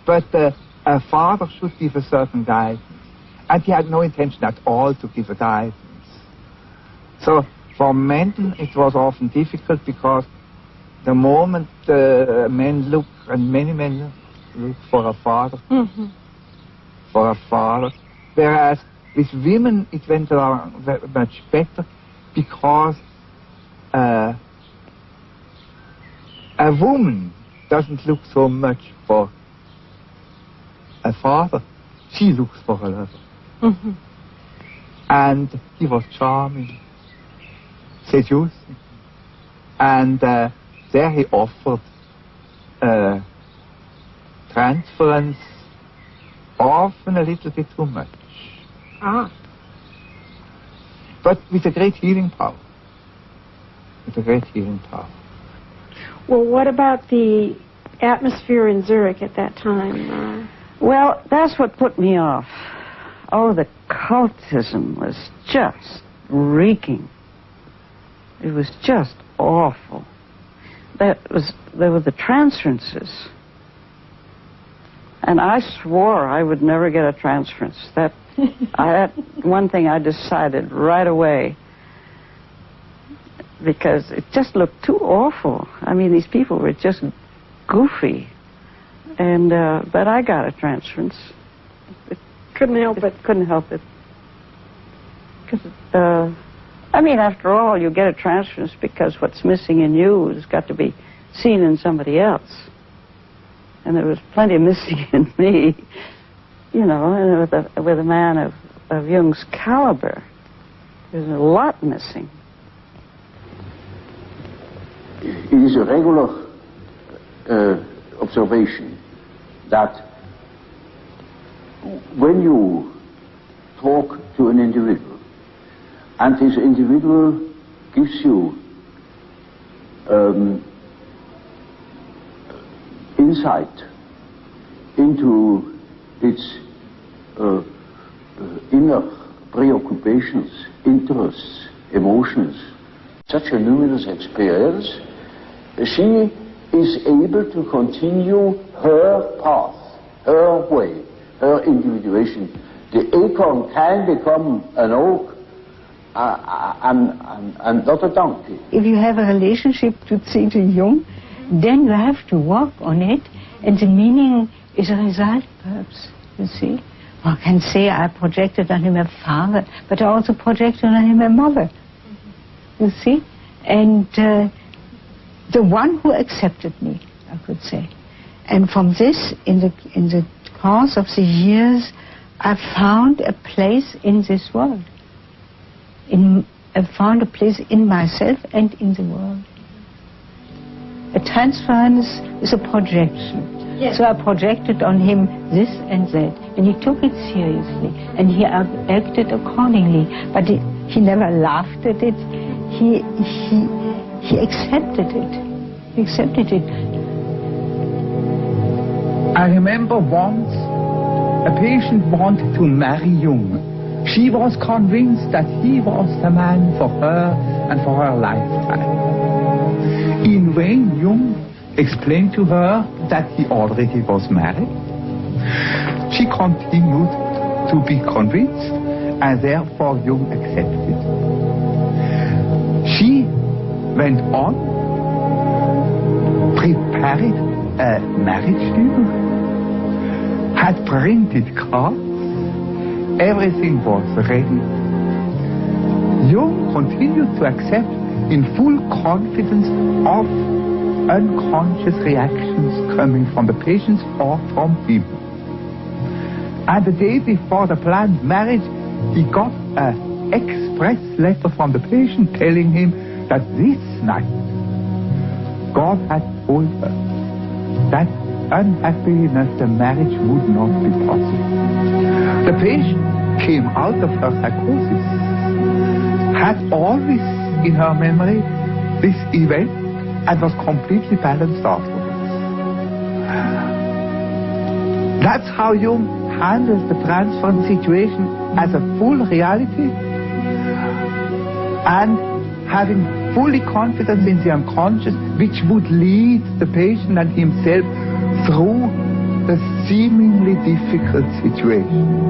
But a father should give a certain guidance. And he had no intention at all to give a guidance. So for men it was often difficult because the moment men look, and many men look for a father, whereas with women it went along very much better because a woman doesn't look so much for a father, she looks for a lover. And he was charming, seducing, and there he offered transference, often a little bit too much. But with a great healing power. Well, what about the atmosphere in Zurich at that time? Well, that's what put me off. Oh, the cultism was just reeking. It was just awful. There were the transferences. And I swore I would never get a transference. That one thing I decided right away, because it just looked too awful. I mean, these people were just goofy. And but I got a transference. Couldn't help it. Couldn't help it. Because I mean, after all, you get a transference because what's missing in you has got to be seen in somebody else. And there was plenty missing in me, you know, and with a man of Jung's caliber. There's a lot missing. It is a regular observation that when you talk to an individual, and this individual gives you insight into its inner preoccupations, interests, emotions, such a luminous experience, she is able to continue her path, her way, her individuation. The acorn can become an oak and not a donkey. If you have a relationship to C G Jung, then you have to work on it, and the meaning is a result, perhaps, you see. One can say I projected on him a father, but I also projected on him a mother, you see. And the one who accepted me, I could say. And from this, in the course of the years, I found a place in this world. I found a place in myself and in the world. A transference is a projection. Yes. So I projected on him this and that, and he took it seriously, and he acted accordingly. But he never laughed at it. He accepted it. He accepted it. I remember once a patient wanted to marry Jung. She was convinced that he was the man for her and for her lifetime. In vain, Jung explained to her that he already was married. She continued to be convinced, and therefore Jung accepted. She went on, prepared a marriage dinner, had printed cards, everything was ready. Jung continued to accept in full confidence of unconscious reactions coming from the patients or from him. And the day before the planned marriage, he got an express letter from the patient telling him that this night God had told her that unhappiness, the marriage would not be possible. The patient came out of her psychosis, had always in her memory this event, and was completely balanced afterwards. That's how Jung handles the transference situation as a full reality, and having fully confidence in the unconscious, which would lead the patient and himself through the seemingly difficult situation.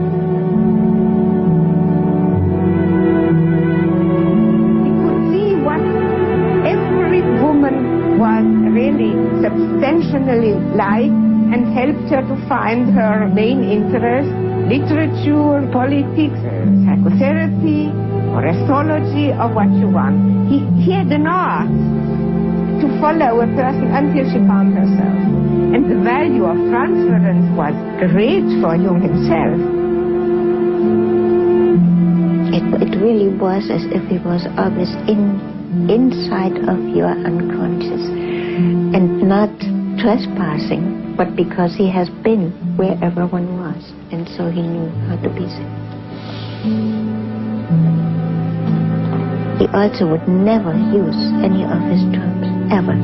Was really substantially like and helped her to find her main interest, literature, politics, psychotherapy, or astrology, or what you want. He had an art to follow a person until she found herself. And the value of transference was great for Jung himself. It really was as if he was always inside of your unconscious, and not trespassing, but because he has been where everyone was, and so he knew how to be there. He also would never use any of his terms, ever.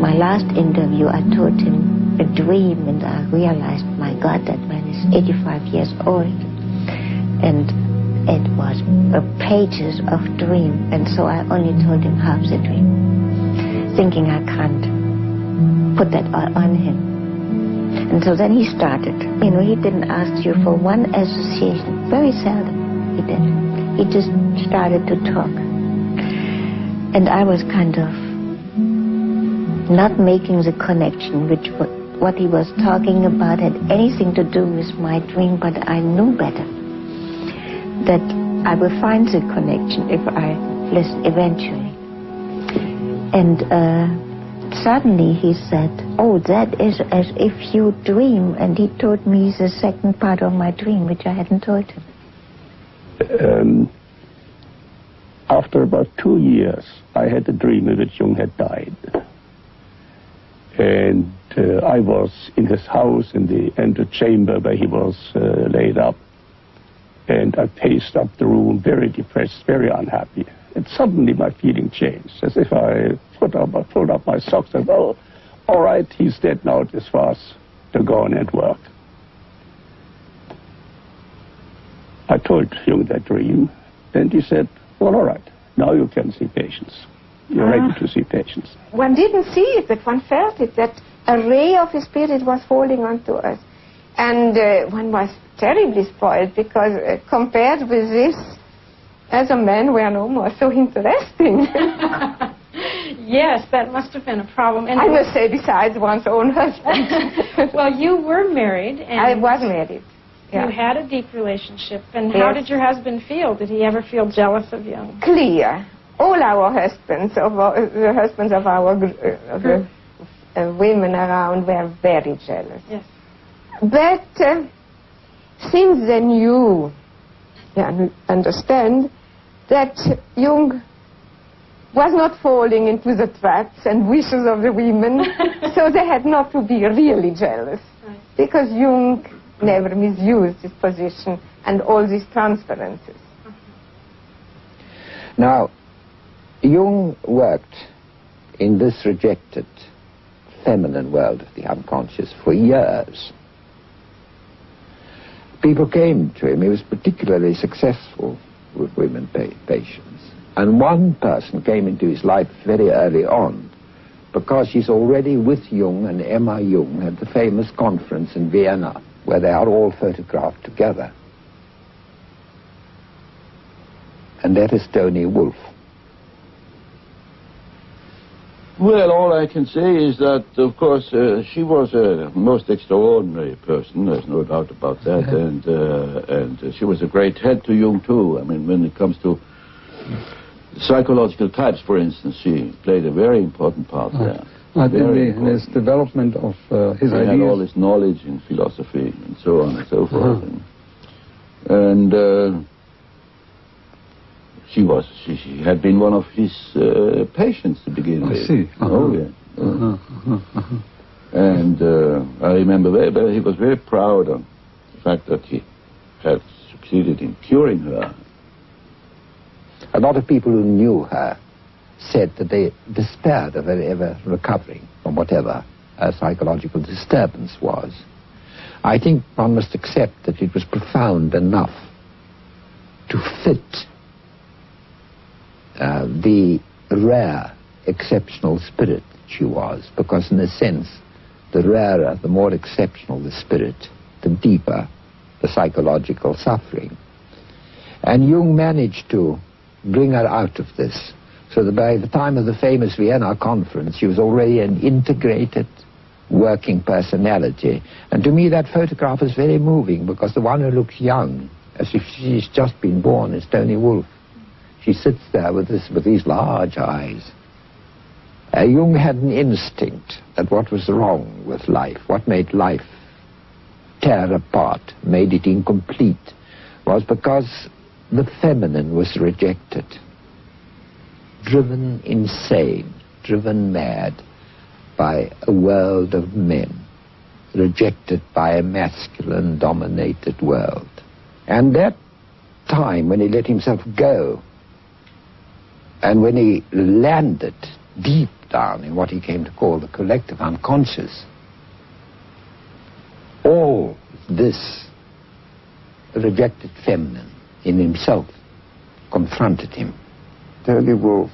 my last interview, I told him a dream, and I realized, my God, that man is 85 years old. And it was pages of dream, and so I only told him half the dream, thinking I can't put that on him. And so then he started. You know, he didn't ask you for one association. Very seldom he did. He just started to talk. And I was kind of not making the connection, which what he was talking about had anything to do with my dream, but I knew better that I would find the connection if I listened eventually. And suddenly he said, oh, that is as if you dream. And he told me the second part of my dream, which I hadn't told him. After about 2 years, I had a dream in which Jung had died. And I was in his house in the antechamber where he was laid up. And I paced up the room, very depressed, very unhappy. And suddenly my feeling changed, as if I pulled up my socks and, oh, all right, he's dead now, it is for us to go on and work. I told Jung that dream, and he said, well, all right, now you can see patients. You're ready to see patients. One didn't see it, but one felt it, that a ray of his spirit was falling onto us. And one was terribly spoiled, because compared with this, as a man, we are no more so interesting. Yes, that must have been a problem. And I must say, besides one's own husband. Well, you were married. And I was married. Yeah. You had a deep relationship. And how did your husband feel? Did he ever feel jealous of you? Clear. All our husbands, the husbands of our women around, were very jealous. Yes. But since they knew and understand that Jung was not falling into the traps and wishes of the women, so they had not to be really jealous, right, because Jung never misused his position and all these transferences. Now, Jung worked in this rejected feminine world of the unconscious for years. People came to him. He was particularly successful with women patients. And one person came into his life very early on, because she's already with Jung and Emma Jung at the famous conference in Vienna, where they are all photographed together. And that is Tony Wolff. Well, all I can say is that, of course, she was a most extraordinary person, there's no doubt about that, and she was a great head to Jung, too. I mean, when it comes to psychological types, for instance, she played a very important part there. In his development of his ideas. He had all his knowledge in philosophy and so on and so forth. And she had been one of his patients to begin with. I see. Oh, yeah. And I remember he was very proud of the fact that he had succeeded in curing her. A lot of people who knew her said that they despaired of her ever recovering from whatever her psychological disturbance was. I think one must accept that it was profound enough to fit the rare, exceptional spirit she was, because in a sense, the rarer, the more exceptional the spirit, the deeper the psychological suffering. And Jung managed to bring her out of this, so that by the time of the famous Vienna conference, she was already an integrated, working personality. And to me, that photograph is very moving, because the one who looks young, as if she's just been born, is Tony Wolff. She sits there with these large eyes. Jung had an instinct that what was wrong with life, what made life tear apart, made it incomplete, was because the feminine was rejected, driven insane, driven mad by a world of men, rejected by a masculine-dominated world. And that time when he let himself go, and when he landed deep down in what he came to call the collective unconscious, all this rejected feminine in himself confronted him. Tony Wolff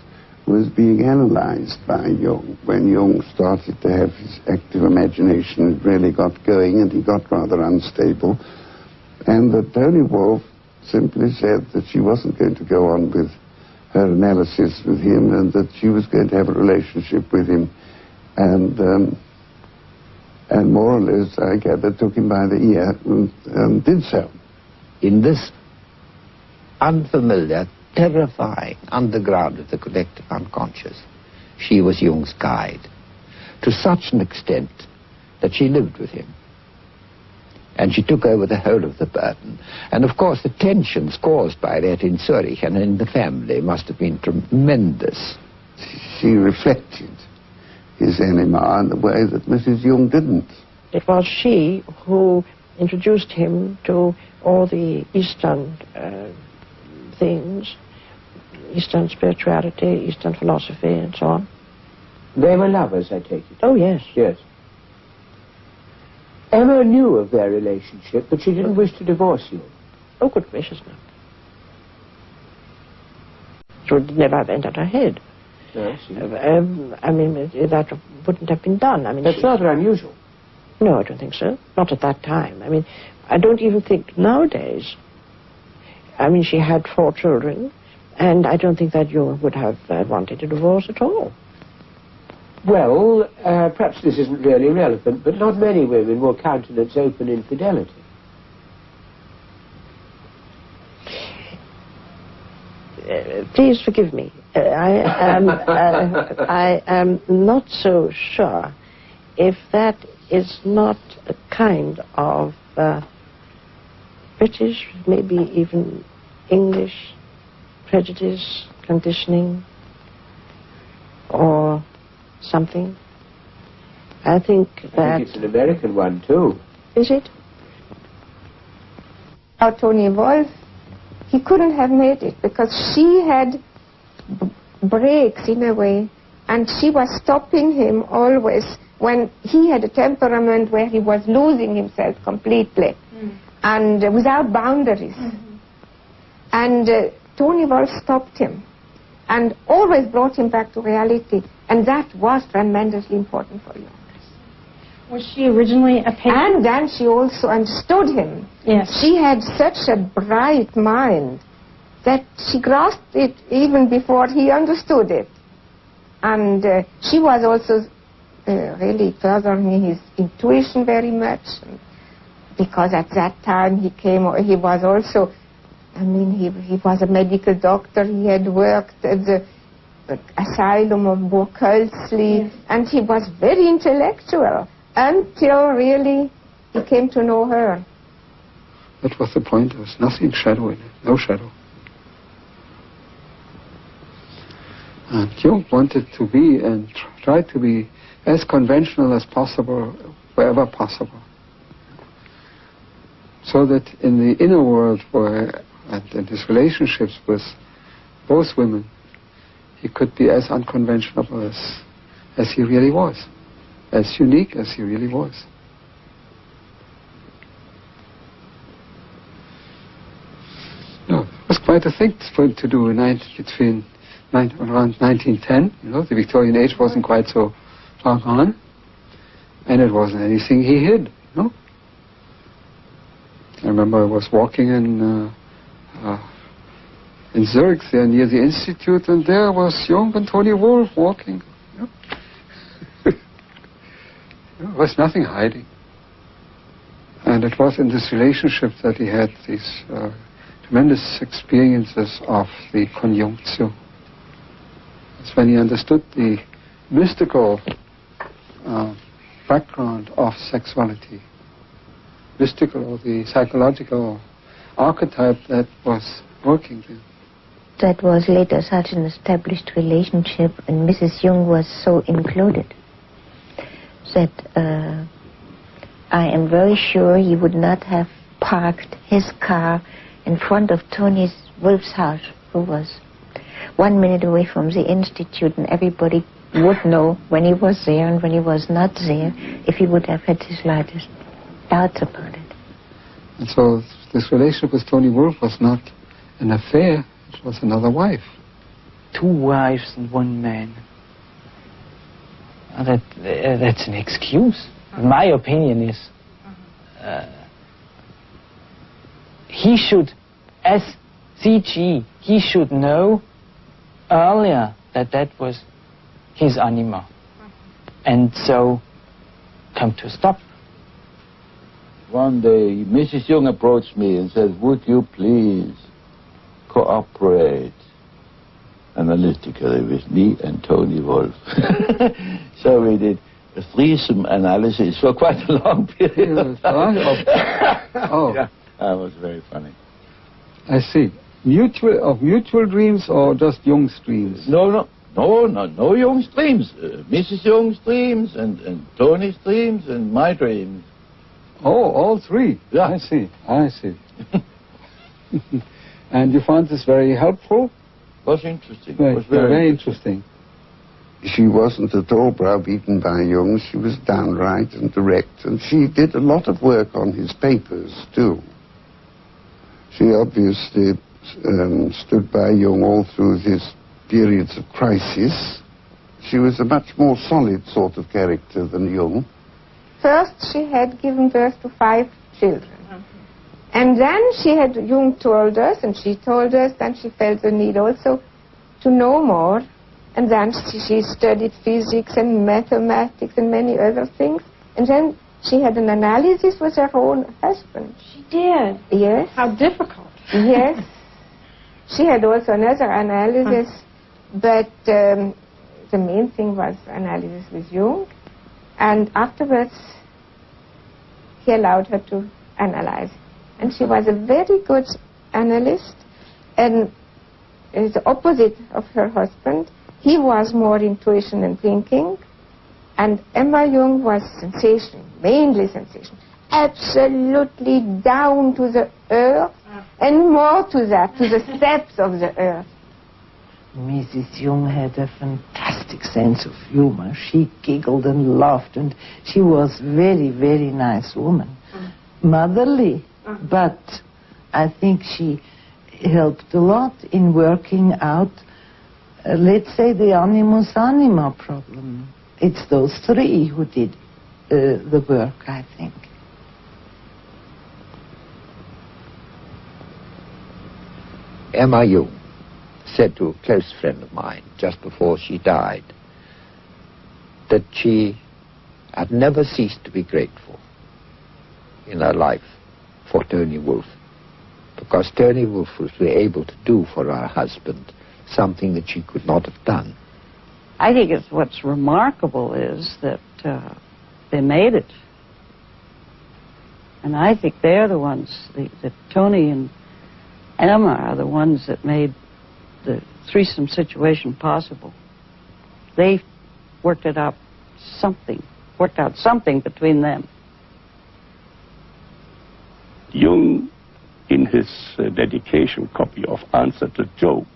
was being analyzed by Jung. When Jung started to have his active imagination, it really got going and he got rather unstable. And that Tony Wolff simply said that she wasn't going to go on with her analysis with him and that she was going to have a relationship with him. And more or less, I gather, took him by the ear and did so. In this unfamiliar, terrifying underground of the collective unconscious, she was Jung's guide, to such an extent that she lived with him. And she took over the whole of the burden. And of course the tensions caused by that in Zurich and in the family must have been tremendous. She reflected his anima in a way that Mrs. Jung didn't. It was she who introduced him to all the Eastern things, Eastern spirituality, Eastern philosophy, and so on. They were lovers, I take it? Oh, yes. Yes. Emma knew of their relationship, but she didn't wish to divorce you. Oh, good gracious, no. It would never have entered her head. No, I see. I mean, that wouldn't have been done. I mean, that's rather unusual. No, I don't think so. Not at that time. I mean, I don't even think nowadays. I mean, she had 4 children, and I don't think that Jung would have wanted a divorce at all. Well, perhaps this isn't really relevant, but not many women will countenance open infidelity. Please forgive me. I am not so sure if that is not a kind of British, maybe even English prejudice, conditioning, or something. I think that... I think it's an American one, too. Is it? Now, Tony Wolff, he couldn't have made it because she had breaks in a way, and she was stopping him always when he had a temperament where he was losing himself completely and without boundaries. And Tony Wolff stopped him and always brought him back to reality, and that was tremendously important for Jung. Was she originally a patient? And then she also understood him. Yes. She had such a bright mind that she grasped it even before he understood it. And she was also really furthering his intuition very much, because at that time he was also, I mean, he was a medical doctor. He had worked at the asylum of Burghölzli, yes. And he was very intellectual until really he came to know her. That was the point. There was nothing shadow in it, no shadow. And Jung wanted to be and tried to be as conventional as possible, wherever possible. So that in the inner world, and in his relationships with both women, he could be as unconventional as he really was, as unique as he really was. No, it was quite a thing for him to do around 1910. You know, the Victorian age wasn't quite so far gone, and it wasn't anything he hid. You know, I remember I was walking in Zurich, there near the Institute, and there was Jung and Tony Wolff walking. You know? There was nothing hiding. And it was in this relationship that he had these tremendous experiences of the conjunctio. That's when he understood the mystical background of sexuality, mystical or the psychological archetype that was working there. That was later such an established relationship, and Mrs. Jung was so included that I am very sure he would not have parked his car in front of Tony Wolff's house, who was 1 minute away from the Institute, and everybody would know when he was there and when he was not there, if he would have had the slightest doubts about it. And so this relationship with Tony Wolfe was not an affair, it was another wife. 2 wives and 1 man. That's an excuse. My opinion is he should, as CG, he should know earlier that that was his anima, and so come to stop. One day, Mrs. Jung approached me and said, would you please cooperate analytically with me and Tony Wolfe? So we did a threesome analysis for quite a long period. Oh. Yeah, that was very funny. I see. Mutual dreams or just Jung's dreams? No Jung's dreams. Mrs. Jung's dreams and Tony's dreams and my dreams. Oh, all 3? Yeah. I see. And you found this very helpful? It was interesting. Right. It was very interesting. She wasn't at all browbeaten by Jung. She was downright and direct, and she did a lot of work on his papers, too. She obviously stood by Jung all through his periods of crisis. She was a much more solid sort of character than Jung. First, she had given birth to 5 children. And then Jung told us, and she told us, then she felt the need also to know more. And then she studied physics and mathematics and many other things. And then she had an analysis with her own husband. She did? Yes. How difficult. Yes. She had also another analysis, but the main thing was analysis with Jung. And afterwards, he allowed her to analyze. And she was a very good analyst, and the opposite of her husband. He was more intuition and thinking, and Emma Jung was sensation, mainly sensation. Absolutely down to the earth, and more to that, to the steps of the earth. Mrs. Jung had a fantastic sense of humor. She giggled and laughed, and she was very, very nice woman. Motherly, but I think she helped a lot in working out, let's say, the animus anima problem. It's those 3 who did the work, I think. Emma Jung said to a close friend of mine just before she died that she had never ceased to be grateful in her life for Tony Wolfe, because Tony Wolfe was able to do for her husband something that she could not have done. I think what's remarkable is that they made it. And I think they're the ones, that Tony and Emma are the ones that made the threesome situation possible. They worked out something between them. Jung, in his dedication copy of Answer to Job,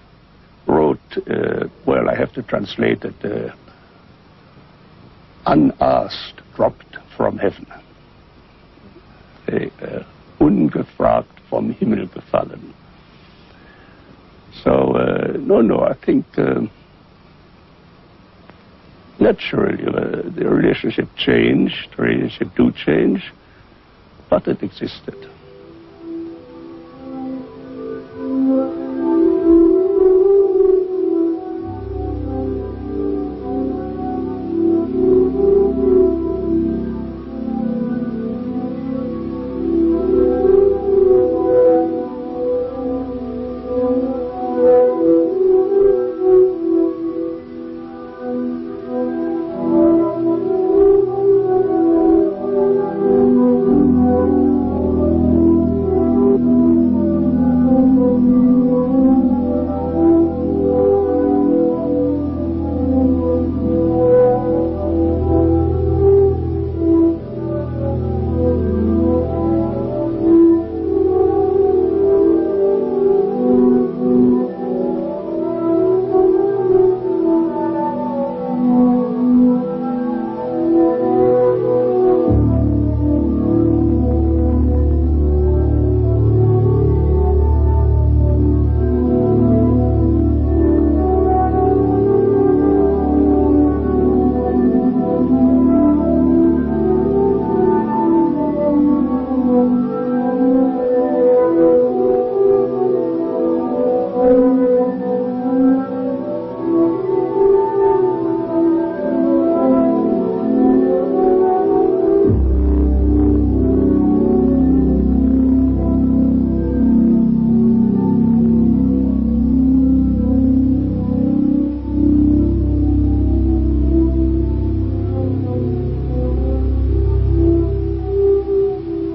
wrote, well, I have to translate it, unasked dropped from heaven. Ungefragt vom Himmel gefallen. So, no, I think naturally the relationship changed, the relationship do change, but it existed.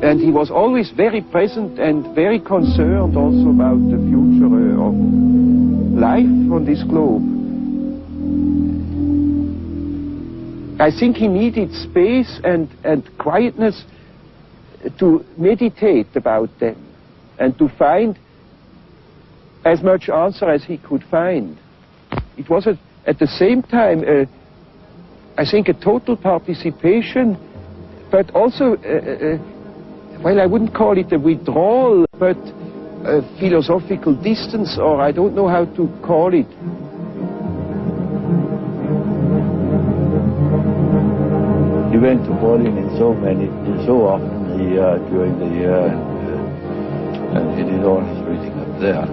And he was always very present and very concerned also about the future of life on this globe. I think he needed space and quietness to meditate about them and to find as much answer as he could find. It was at the same time, I think, a total participation, but also, well, I wouldn't call it a withdrawal, but a philosophical distance, or I don't know how to call it. He went to Berlin so often during the year, and he did all his reading up there.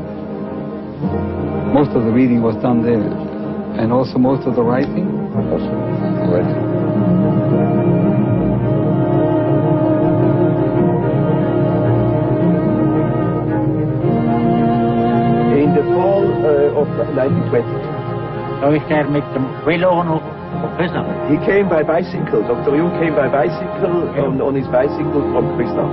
Most of the reading was done there, and also most of the writing? Also the writing. In the fall of 1920. He came by bicycle. Dr. Jung came by bicycle, on his bicycle from Christoph.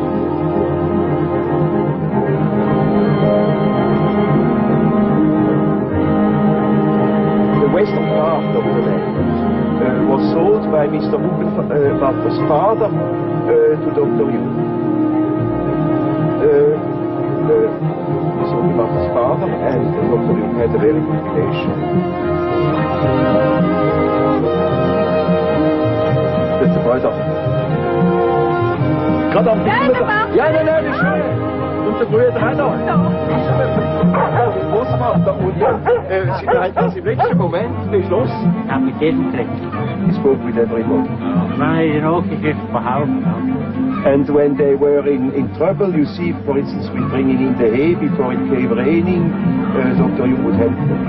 The western part of the land was sold by Mr. Hugenbach's father to Dr. Jung. Mr. Hugenbach's father and Dr. Jung had a very good relation. That's the Brüder. Gerade am Bild. Ja, nein, das ist schön. Und der Brüder auch noch. Großvater und ja, sie hat das im letzten Moment beschlossen. Ja, mit jedem Trick. He spoke with everybody. And when they were in trouble, you see, for instance, with bringing in the hay before it came raining, Dr. Jung would help them.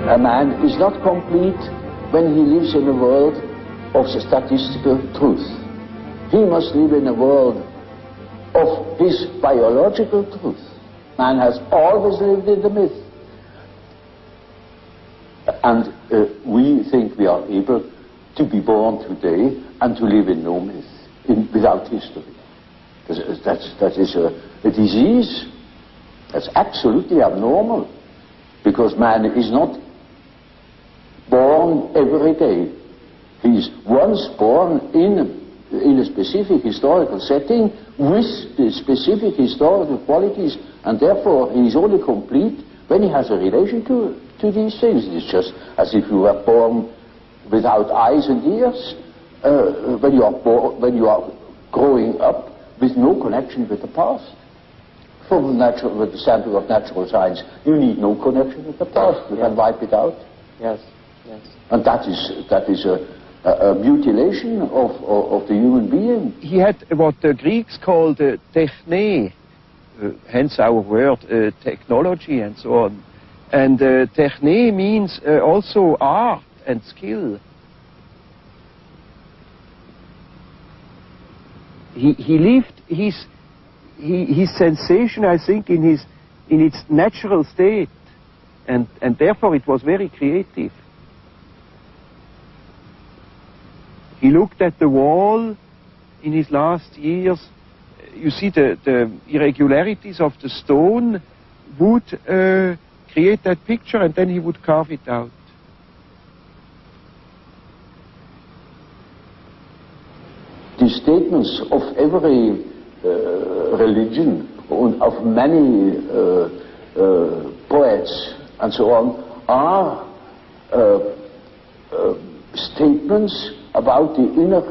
A man is not complete when he lives in a world of the statistical truth. He must live in a world of his biological truth. Man has always lived in the myth. And we think we are able to be born today and to live in no myth, without history. That is a disease. That's absolutely abnormal, because man is not born every day. He is once born in a specific historical setting with the specific historical qualities, and therefore he is only complete when he has a relation to these things. It's just as if you were born without eyes and ears, when you are growing up with no connection with the past. From the standpoint of natural science, you need no connection with the past. You can wipe it out. Yes. Yes. And that is a mutilation of the human being. He had what the Greeks called techne, hence our word technology and so on. And techne means also art and skill. He lived his sensation, I think, in its natural state, and therefore it was very creative. He looked at the wall in his last years. You see the irregularities of the stone would create that picture, and then he would carve it out. The statements of every religion, of many poets and so on, are statements about the inner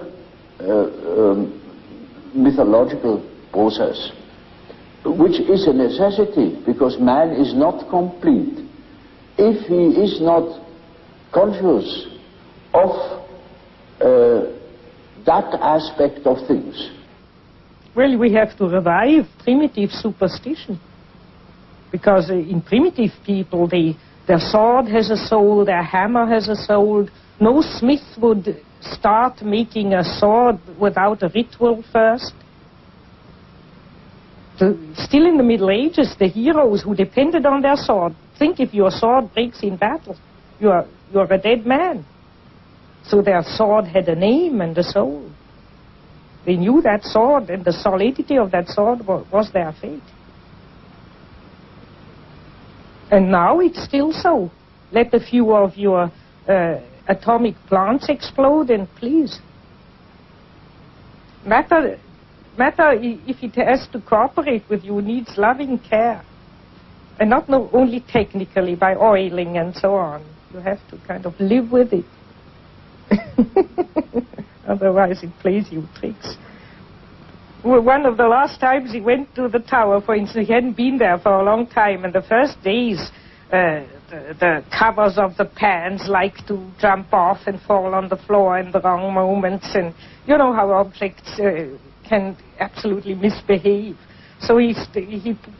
mythological process, which is a necessity, because man is not complete if he is not conscious of that aspect of things. Well, we have to revive primitive superstition. Because in primitive people, their sword has a soul, their hammer has a soul. No smith would start making a sword without a ritual first. Still in the Middle Ages, the heroes who depended on their sword, think if your sword breaks in battle, you're a dead man. So their sword had a name and a soul. They knew that sword, and the solidity of that sword was their fate. And now it's still so. Let a few of your atomic plants explode, and please. Matter, if it has to cooperate with you, needs loving care. And not only technically by oiling and so on. You have to kind of live with it. Otherwise it plays you tricks. Well, one of the last times he went to the tower, for instance, he hadn't been there for a long time, and the first days the covers of the pans like to jump off and fall on the floor in the wrong moments, and you know how objects can absolutely misbehave. So he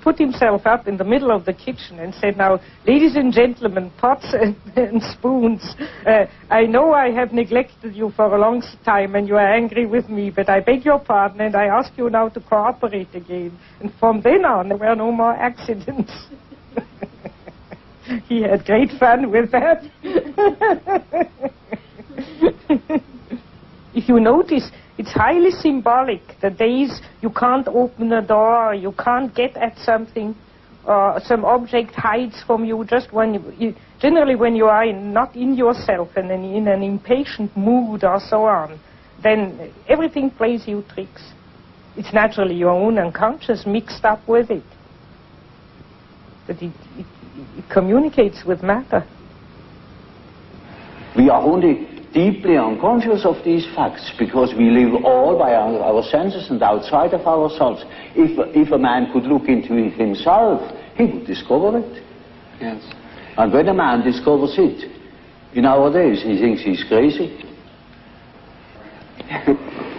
put himself up in the middle of the kitchen and said, now, ladies and gentlemen, pots and spoons, I know I have neglected you for a long time and you are angry with me, but I beg your pardon and I ask you now to cooperate again. And from then on, there were no more accidents. He had great fun with that. If you notice, it's highly symbolic. The days you can't open a door, you can't get at something, or some object hides from you, just when generally when you are not in yourself and in an impatient mood or so on, then everything plays you tricks. It's naturally your own unconscious mixed up with it. But it communicates with matter. We are only deeply unconscious of these facts because we live all by our senses and outside of ourselves. If a man could look into it himself, he would discover it. Yes. And when a man discovers it, in our days, he thinks he's crazy.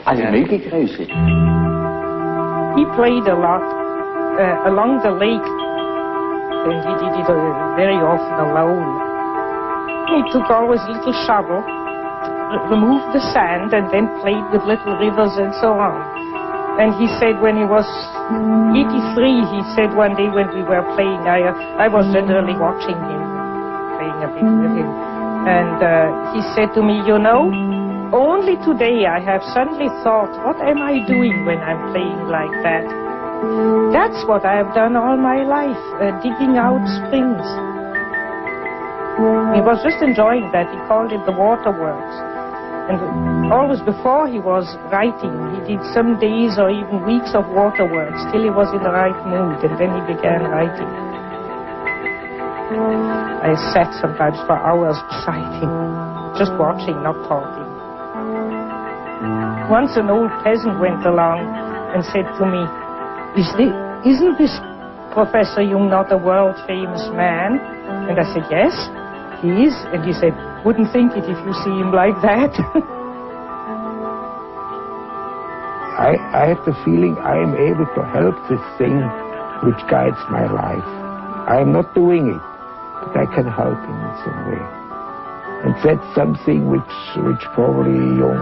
And he may be crazy. He played a lot along the lake, and he did it very often alone. He took always a little shovel, removed the sand, and then played with little rivers and so on. And he said when he was 83, he said one day when we were playing, I was generally watching him, playing a bit with him. And he said to me, you know, only today I have suddenly thought, what am I doing when I'm playing like that? That's what I have done all my life, digging out springs. He was just enjoying that. He called it the waterworks. And always before he was writing, he did some days or even weeks of waterworks till he was in the right mood, and then he began writing. I sat sometimes for hours beside him, just watching, not talking. Once an old peasant went along and said to me, isn't this Professor Jung not a world-famous man? And I said, yes, he is. And he said, wouldn't think it if you see him like that. I have the feeling I am able to help this thing which guides my life. I am not doing it, but I can help him in some way. And that's something which probably Jung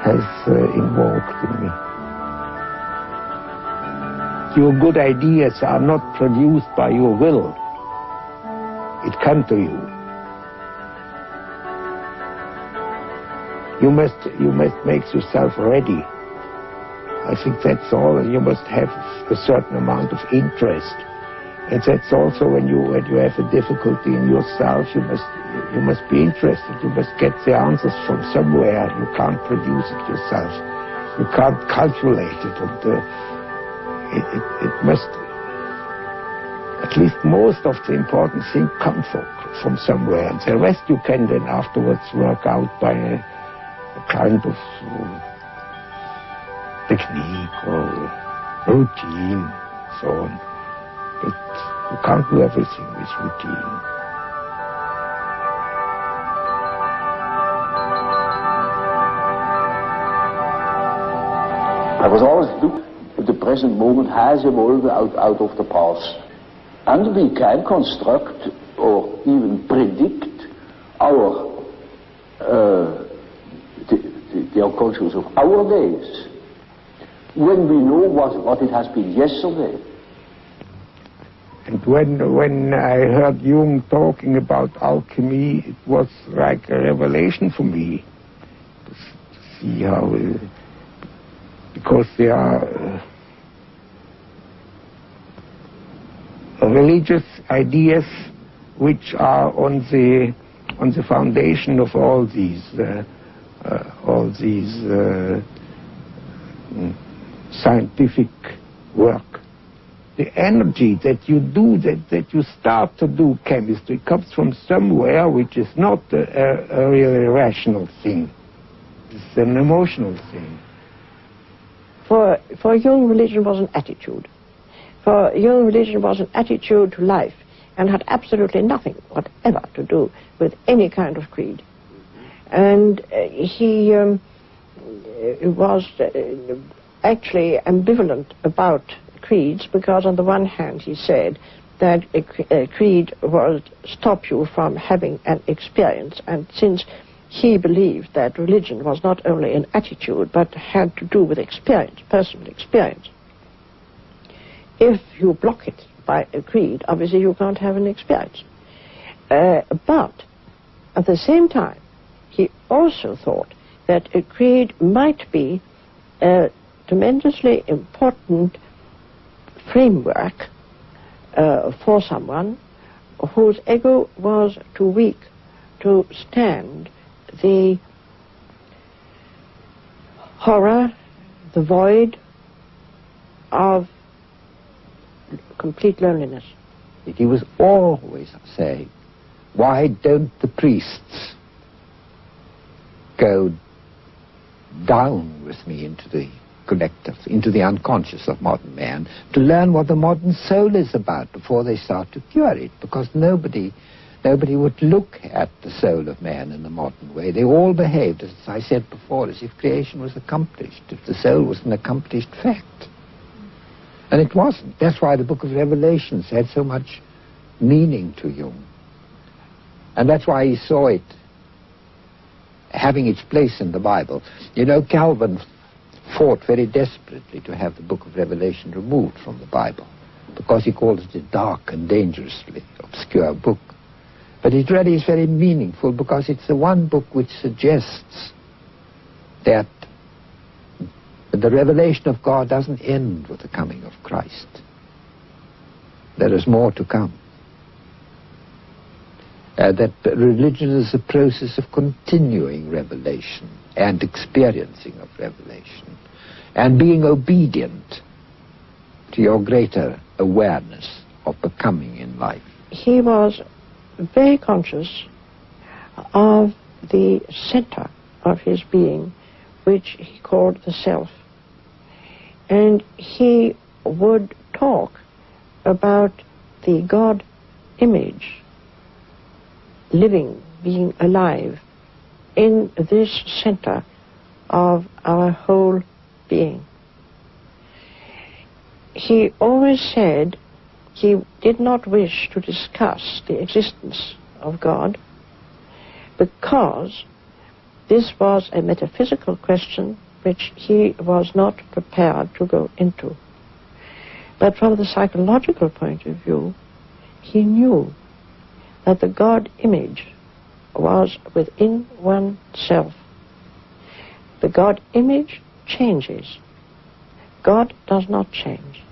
has invoked in me. Your good ideas are not produced by your will. It comes to you. You must make yourself ready. I think that's all. You must have a certain amount of interest. And that's also when you have a difficulty in yourself, you must be interested. You must get the answers from somewhere. You can't produce it yourself. You can't calculate it. And it must, at least most of the important things come from somewhere. And the rest you can then afterwards work out by a kind of technique or routine, so on. But you can't do everything with routine. I was always looking at the present moment has evolved out of the past. And we can construct or even predict our the unconscious of our days when we know what it has been yesterday. And when I heard Jung talking about alchemy, it was like a revelation for me to see how, because there are religious ideas which are on the foundation of all these scientific work. The energy that you do, that you start to do chemistry, comes from somewhere which is not a really rational thing. It's an emotional thing. For Jung, religion was an attitude. For Jung, religion was an attitude to life and had absolutely nothing whatever to do with any kind of creed. And he was actually ambivalent about creeds, because on the one hand he said that a creed will stop you from having an experience, and since he believed that religion was not only an attitude but had to do with experience, personal experience, if you block it by a creed, obviously you can't have an experience. But at the same time, he also thought that a creed might be a tremendously important framework for someone whose ego was too weak to stand the horror, the void of complete loneliness. He was always saying, why don't the priests go down with me into the collective, into the unconscious of modern man, to learn what the modern soul is about before they start to cure it, because nobody would look at the soul of man in the modern way. They all behaved, as I said before, as if creation was accomplished, if the soul was an accomplished fact. And it wasn't. That's why the book of Revelations had so much meaning to Jung. And that's why he saw it having its place in the Bible. You know, Calvin fought very desperately to have the book of Revelation removed from the Bible, because he called it a dark and dangerously obscure book. But it really is very meaningful, because it's the one book which suggests that the revelation of God doesn't end with the coming of Christ. There is more to come. That religion is a process of continuing revelation and experiencing of revelation, and being obedient to your greater awareness of becoming in life. He was very conscious of the center of his being, which he called the self. And he would talk about the God image living, being alive in this center of our whole being. He always said he did not wish to discuss the existence of God, because this was a metaphysical question which he was not prepared to go into. But from the psychological point of view, he knew that the God image was within oneself. The God image changes. God does not change.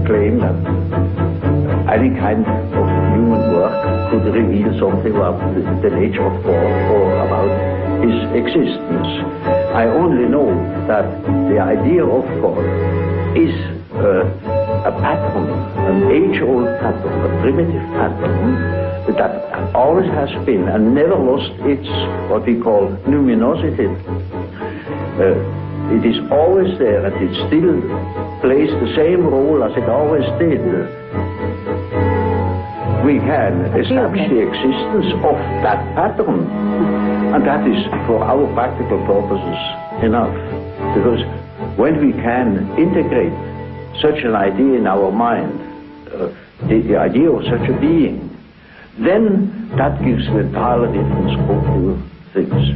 Claim that any kind of human work could reveal something about the nature of God or about his existence. I only know that the idea of God is a pattern, an age-old pattern, a primitive pattern that always has been and never lost its, what we call, luminosity. It is always there and it still plays the same role as it always did. We can establish the existence of that pattern, and that is for our practical purposes enough. Because when we can integrate such an idea in our mind, the idea of such a being, then that gives an entirely different scope to things.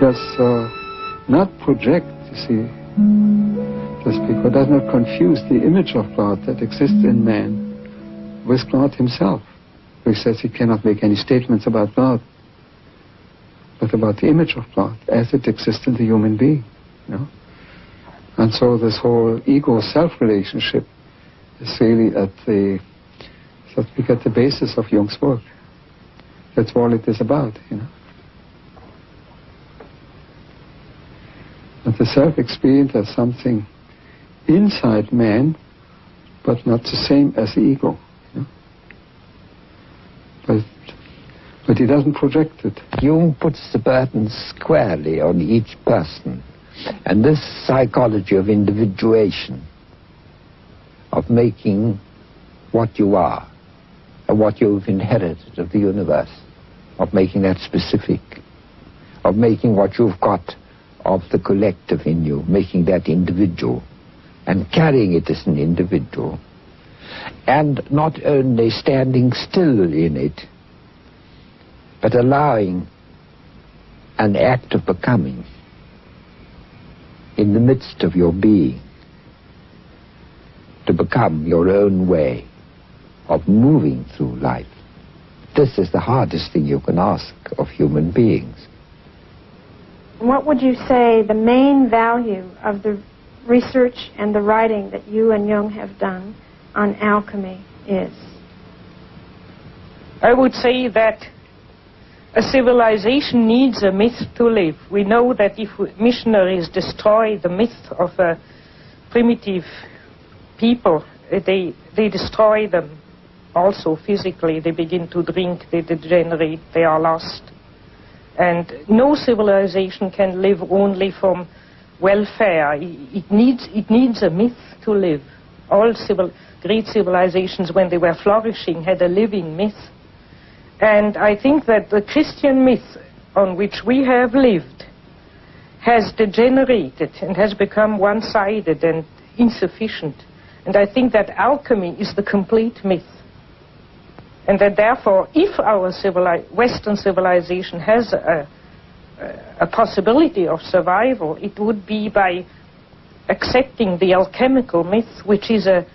Does not project, you see, just because does not confuse the image of God that exists in man with God himself, who says he cannot make any statements about God, but about the image of God as it exists in the human being, you know. And so this whole ego-self relationship is really at the basis of Jung's work. That's all it is about, you know. And the self-experience as something inside man, but not the same as the ego. You know? But he doesn't project it. Jung puts the burden squarely on each person. And this psychology of individuation, of making what you are, and what you've inherited of the universe, of making that specific, of making what you've got of the collective in you, making that individual, and carrying it as an individual, and not only standing still in it, but allowing an act of becoming in the midst of your being, to become your own way of moving through life. This is the hardest thing you can ask of human beings. What would you say the main value of the research and the writing that you and Jung have done on alchemy is? I would say that a civilization needs a myth to live. We know that if missionaries destroy the myth of a primitive people, they destroy them also physically. They begin to drink, they degenerate, they are lost. And no civilization can live only from welfare. It needs a myth to live. All great civilizations, when they were flourishing, had a living myth. And I think that the Christian myth on which we have lived has degenerated and has become one-sided and insufficient. And I think that alchemy is the complete myth. And that therefore, if our Western civilization has a possibility of survival, it would be by accepting the alchemical myth, which is a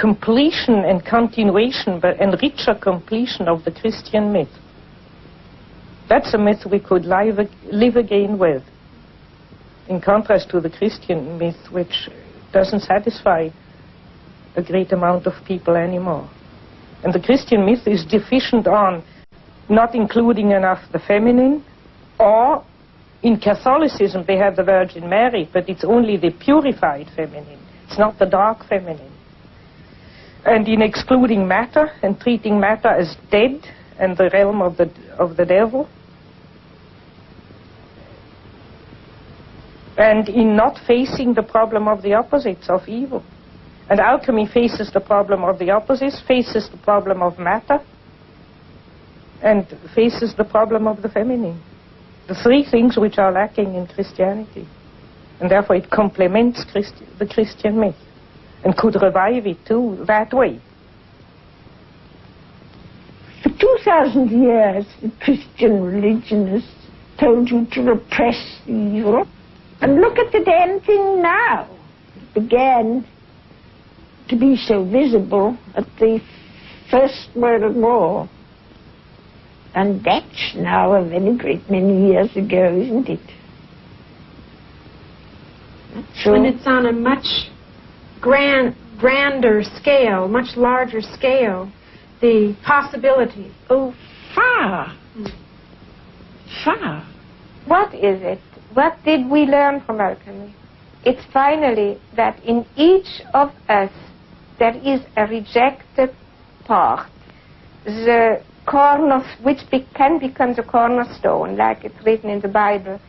completion and continuation, and richer completion of the Christian myth. That's a myth we could live again with, in contrast to the Christian myth, which doesn't satisfy a great amount of people anymore. And the Christian myth is deficient on not including enough the feminine, or in Catholicism they have the Virgin Mary, but it's only the purified feminine. It's not the dark feminine. And in excluding matter and treating matter as dead and the realm of the devil. And in not facing the problem of the opposites of evil. And alchemy faces the problem of the opposites, faces the problem of matter, and faces the problem of the feminine. The three things which are lacking in Christianity. And therefore it complements the Christian myth and could revive it too that way. For 2,000 years, the Christian religion has told you to repress evil. And look at the damn thing now. It began to be so visible at the First World War. And that's now a very great many years ago, isn't it? So when it's on a much grander scale, much larger scale, the possibility. Oh, far. Far. What is it? What did we learn from alchemy? It's finally that in each of us there is a rejected part, the which can become the cornerstone, like it's written in the Bible.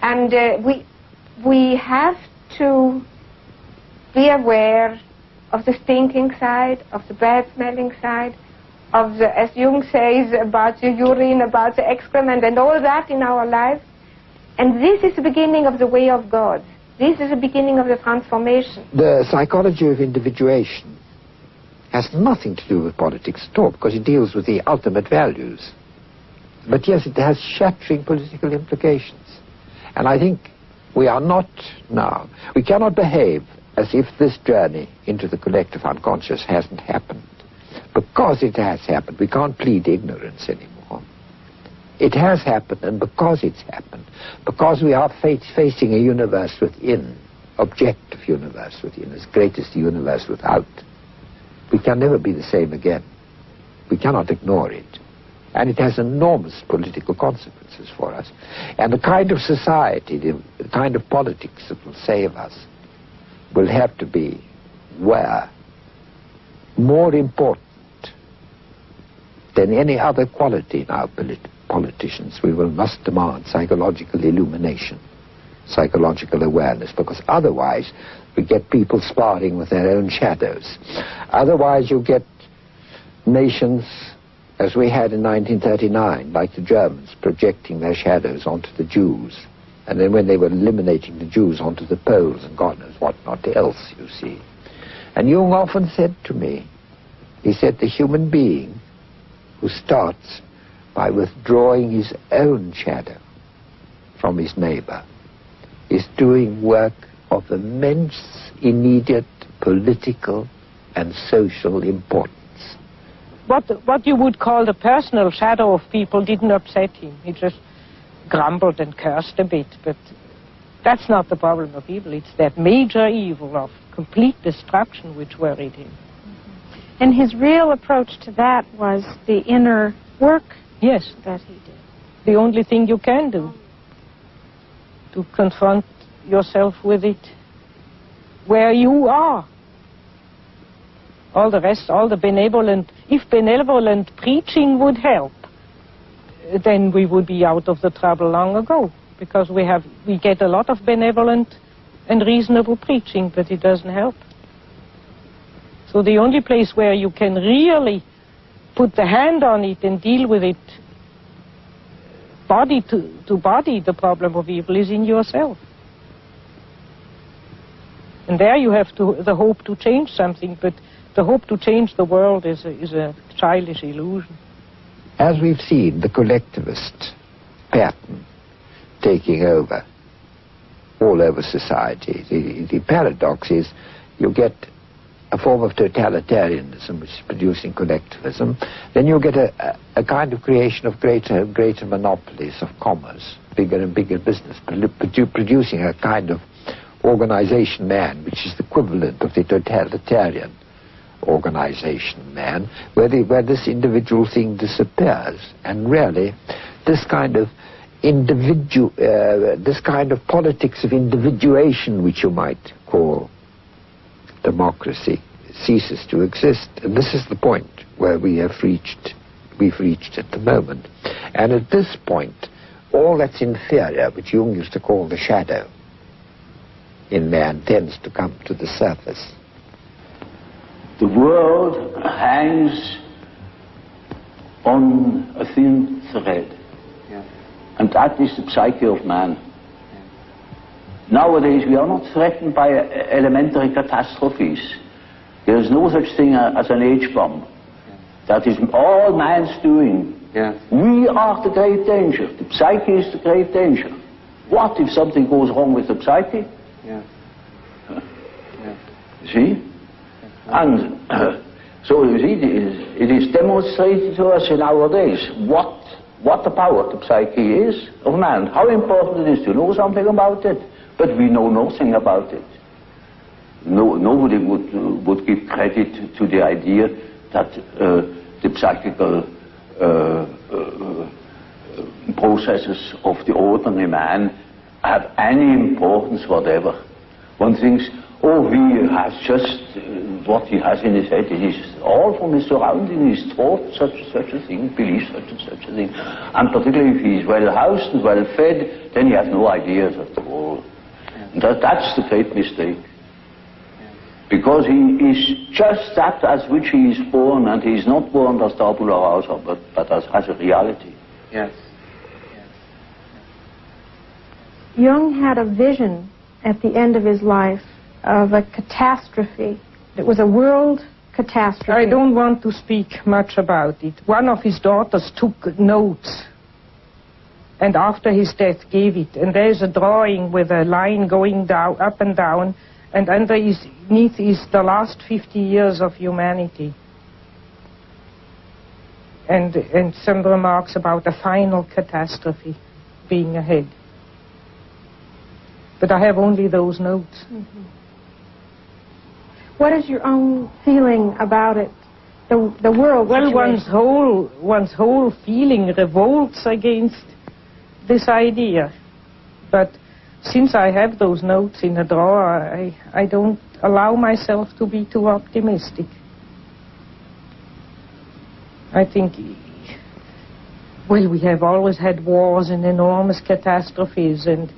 And we have to be aware of the stinking side, of the bad-smelling side, of the, as Jung says, about the urine, about the excrement, and all that in our lives. And this is the beginning of the way of God. This is the beginning of the transformation. The psychology of individuation has nothing to do with politics at all, because it deals with the ultimate values. But yes, it has shattering political implications. And I think we are not now, we cannot behave as if this journey into the collective unconscious hasn't happened. Because it has happened, we can't plead ignorance anymore. It has happened, and because it's happened, because we are facing a universe within, objective universe within, as great as the universe without, we can never be the same again. We cannot ignore it. And it has enormous political consequences for us. And the kind of society, the kind of politics that will save us will have to be where more important than any other quality in our politicians. We must demand psychological illumination, psychological awareness, because otherwise we get people sparring with their own shadows. Otherwise you get nations, as we had in 1939, like the Germans, projecting their shadows onto the Jews. And then when they were eliminating the Jews, onto the Poles and God knows what not else, you see. And Jung often said to me, he said, the human being who starts by withdrawing his own shadow from his neighbor is doing work of immense, immediate political and social importance. What you would call the personal shadow of people didn't upset him. He just grumbled and cursed a bit, but that's not the problem of evil. It's that major evil of complete destruction which worried him. And his real approach to that was the inner work yes, that he did. The only thing you can do, to confront yourself with it where you are. All the rest, all the benevolent, if benevolent preaching would help, then we would be out of the trouble long ago, because we get a lot of benevolent and reasonable preaching, but it doesn't help. So the only place where you can really put the hand on it and deal with it body to body, the problem of evil, is in yourself. And there you have the hope to change something, but the hope to change the world is a childish illusion. As we've seen, the collectivist pattern taking over all over society, the paradox is you get a form of totalitarianism which is producing collectivism, then you get a kind of creation of greater and greater monopolies of commerce, bigger and bigger business, producing a kind of organization man, which is the equivalent of the totalitarian organization man, where this individual thing disappears. And really, this kind of this kind of politics of individuation, which you might call democracy, ceases to exist. And this is the point where we've reached at the moment. And at this point, all that's inferior, which Jung used to call the shadow in man, tends to come to the surface. the world hangs on a thin thread. Yeah. And that is the psyche of man. Nowadays we are not threatened by elementary catastrophes. There is no such thing as an H-bomb. That is all man's doing. We are the great danger. The psyche is the great danger. What if something goes wrong with the psyche? See? And so you see, it is demonstrated to us in our days what the power of the psyche is of man. How important it is to know something about it. But we know nothing about it. Nobody would give credit to the idea that the psychical processes of the ordinary man have any importance whatever. One thinks, oh, he has just what he has in his head. It is all from his surrounding, his thought, such a thing, believes such a thing. And particularly if he is well housed and well fed, then he has no ideas at all. That's the great mistake. Because he is just that as which he is born, and he is not born as tabula rasa, but as a reality. Yes. Jung had a vision at the end of his life of a catastrophe. It was a world catastrophe. I don't want to speak much about it. One of his daughters took notes, and after his death gave it. And there's a drawing with a line going down, up and down, and underneath is the last 50 years of humanity. And some remarks about a final catastrophe being ahead. But I have only those notes. Mm-hmm. What is your own feeling about it, the world Well, situation? one's whole feeling revolts against this idea. But since I have those notes in a drawer, I don't allow myself to be too optimistic. I think, well, we have always had wars and enormous catastrophes, and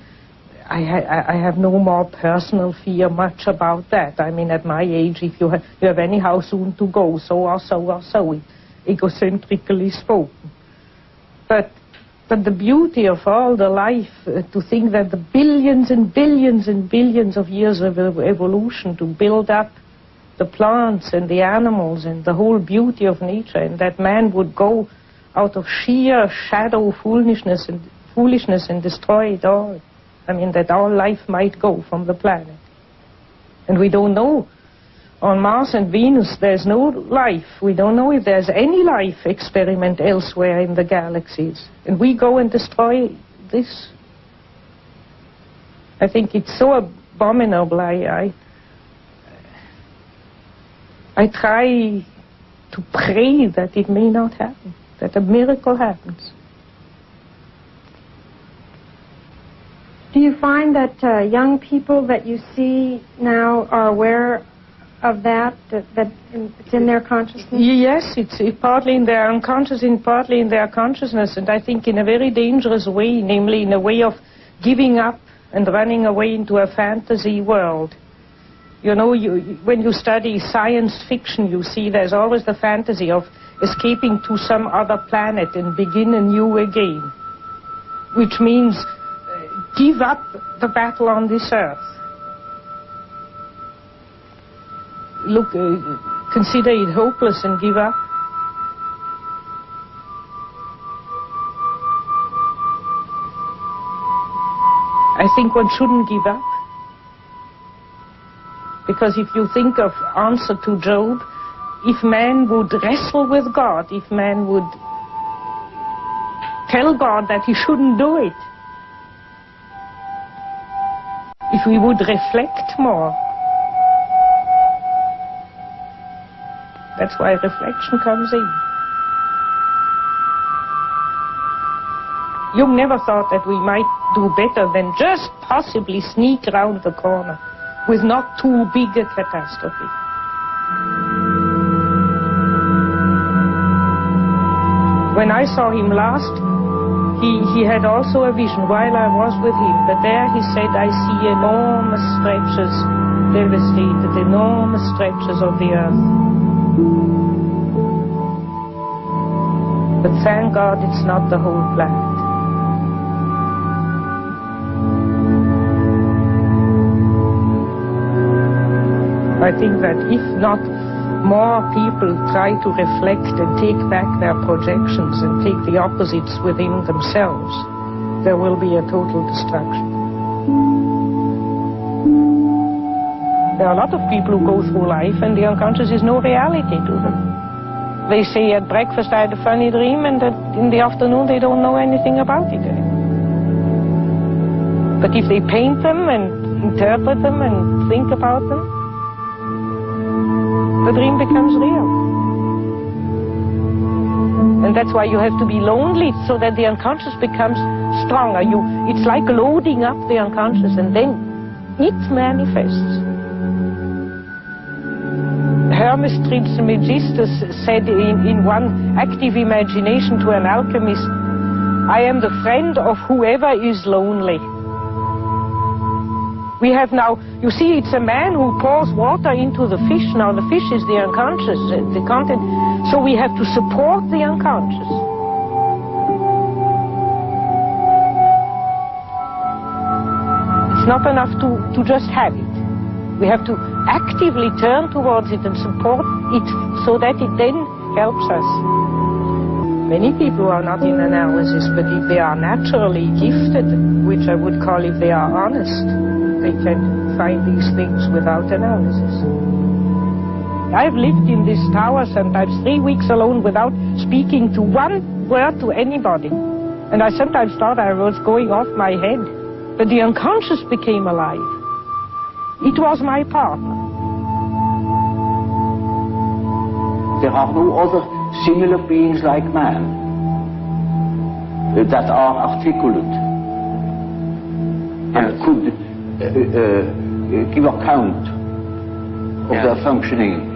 I have no more personal fear much about that. I mean, at my age, if you have anyhow soon to go, so or so, egocentrically spoken. But the beauty of all the life, to think that the billions and billions and billions of years of evolution to build up the plants and the animals and the whole beauty of nature, and that man would go out of sheer shadow foolishness and destroy it all. I mean, that all life might go from the planet. And we don't know. On Mars and Venus, there's no life. We don't know if there's any life experiment elsewhere in the galaxies. And we go and destroy this. I think it's so abominable. I try to pray that it may not happen, that a miracle happens. Do you find that young people that you see now are aware of that it's in their consciousness? Yes, it's partly in their unconscious and partly in their consciousness, and I think in a very dangerous way, namely in a way of giving up and running away into a fantasy world. You know, when you study science fiction, you see there's always the fantasy of escaping to some other planet and begin anew again, which means give up the battle on this earth. Look, consider it hopeless and give up. I think one shouldn't give up. Because if you think of answer to Job, if man would wrestle with God, if man would tell God that he shouldn't do it, if we would reflect more. That's why reflection comes in. Jung never thought that we might do better than just possibly sneak around the corner with not too big a catastrophe. When I saw him last, he had also a vision while I was with him, but there he said, I see enormous stretches devastated enormous stretches of the earth. But thank God it's not the whole planet. I think that if not more people try to reflect and take back their projections and take the opposites within themselves, there will be a total destruction. There are a lot of people who go through life and the unconscious is no reality to them. They say at breakfast I had a funny dream, and that in the afternoon they don't know anything about it anymore. But if they paint them and interpret them and think about them, the dream becomes real. And that's why you have to be lonely, so that the unconscious becomes stronger. It's like loading up the unconscious, and then it manifests. Hermes Trismegistus said in one active imagination to an alchemist, "I am the friend of whoever is lonely." We have now, you see, it's a man who pours water into the fish. Now the fish is the unconscious, the content. So we have to support the unconscious. It's not enough to just have it. We have to actively turn towards it and support it so that it then helps us. Many people are not in analysis, but if they are naturally gifted, which I would call if they are honest, they can find these things without analysis. I've lived in this tower sometimes 3 weeks alone without speaking to one word to anybody. And I sometimes thought I was going off my head. But the unconscious became alive. It was my partner. There are no other similar beings like man that are articulate and could give account of their functioning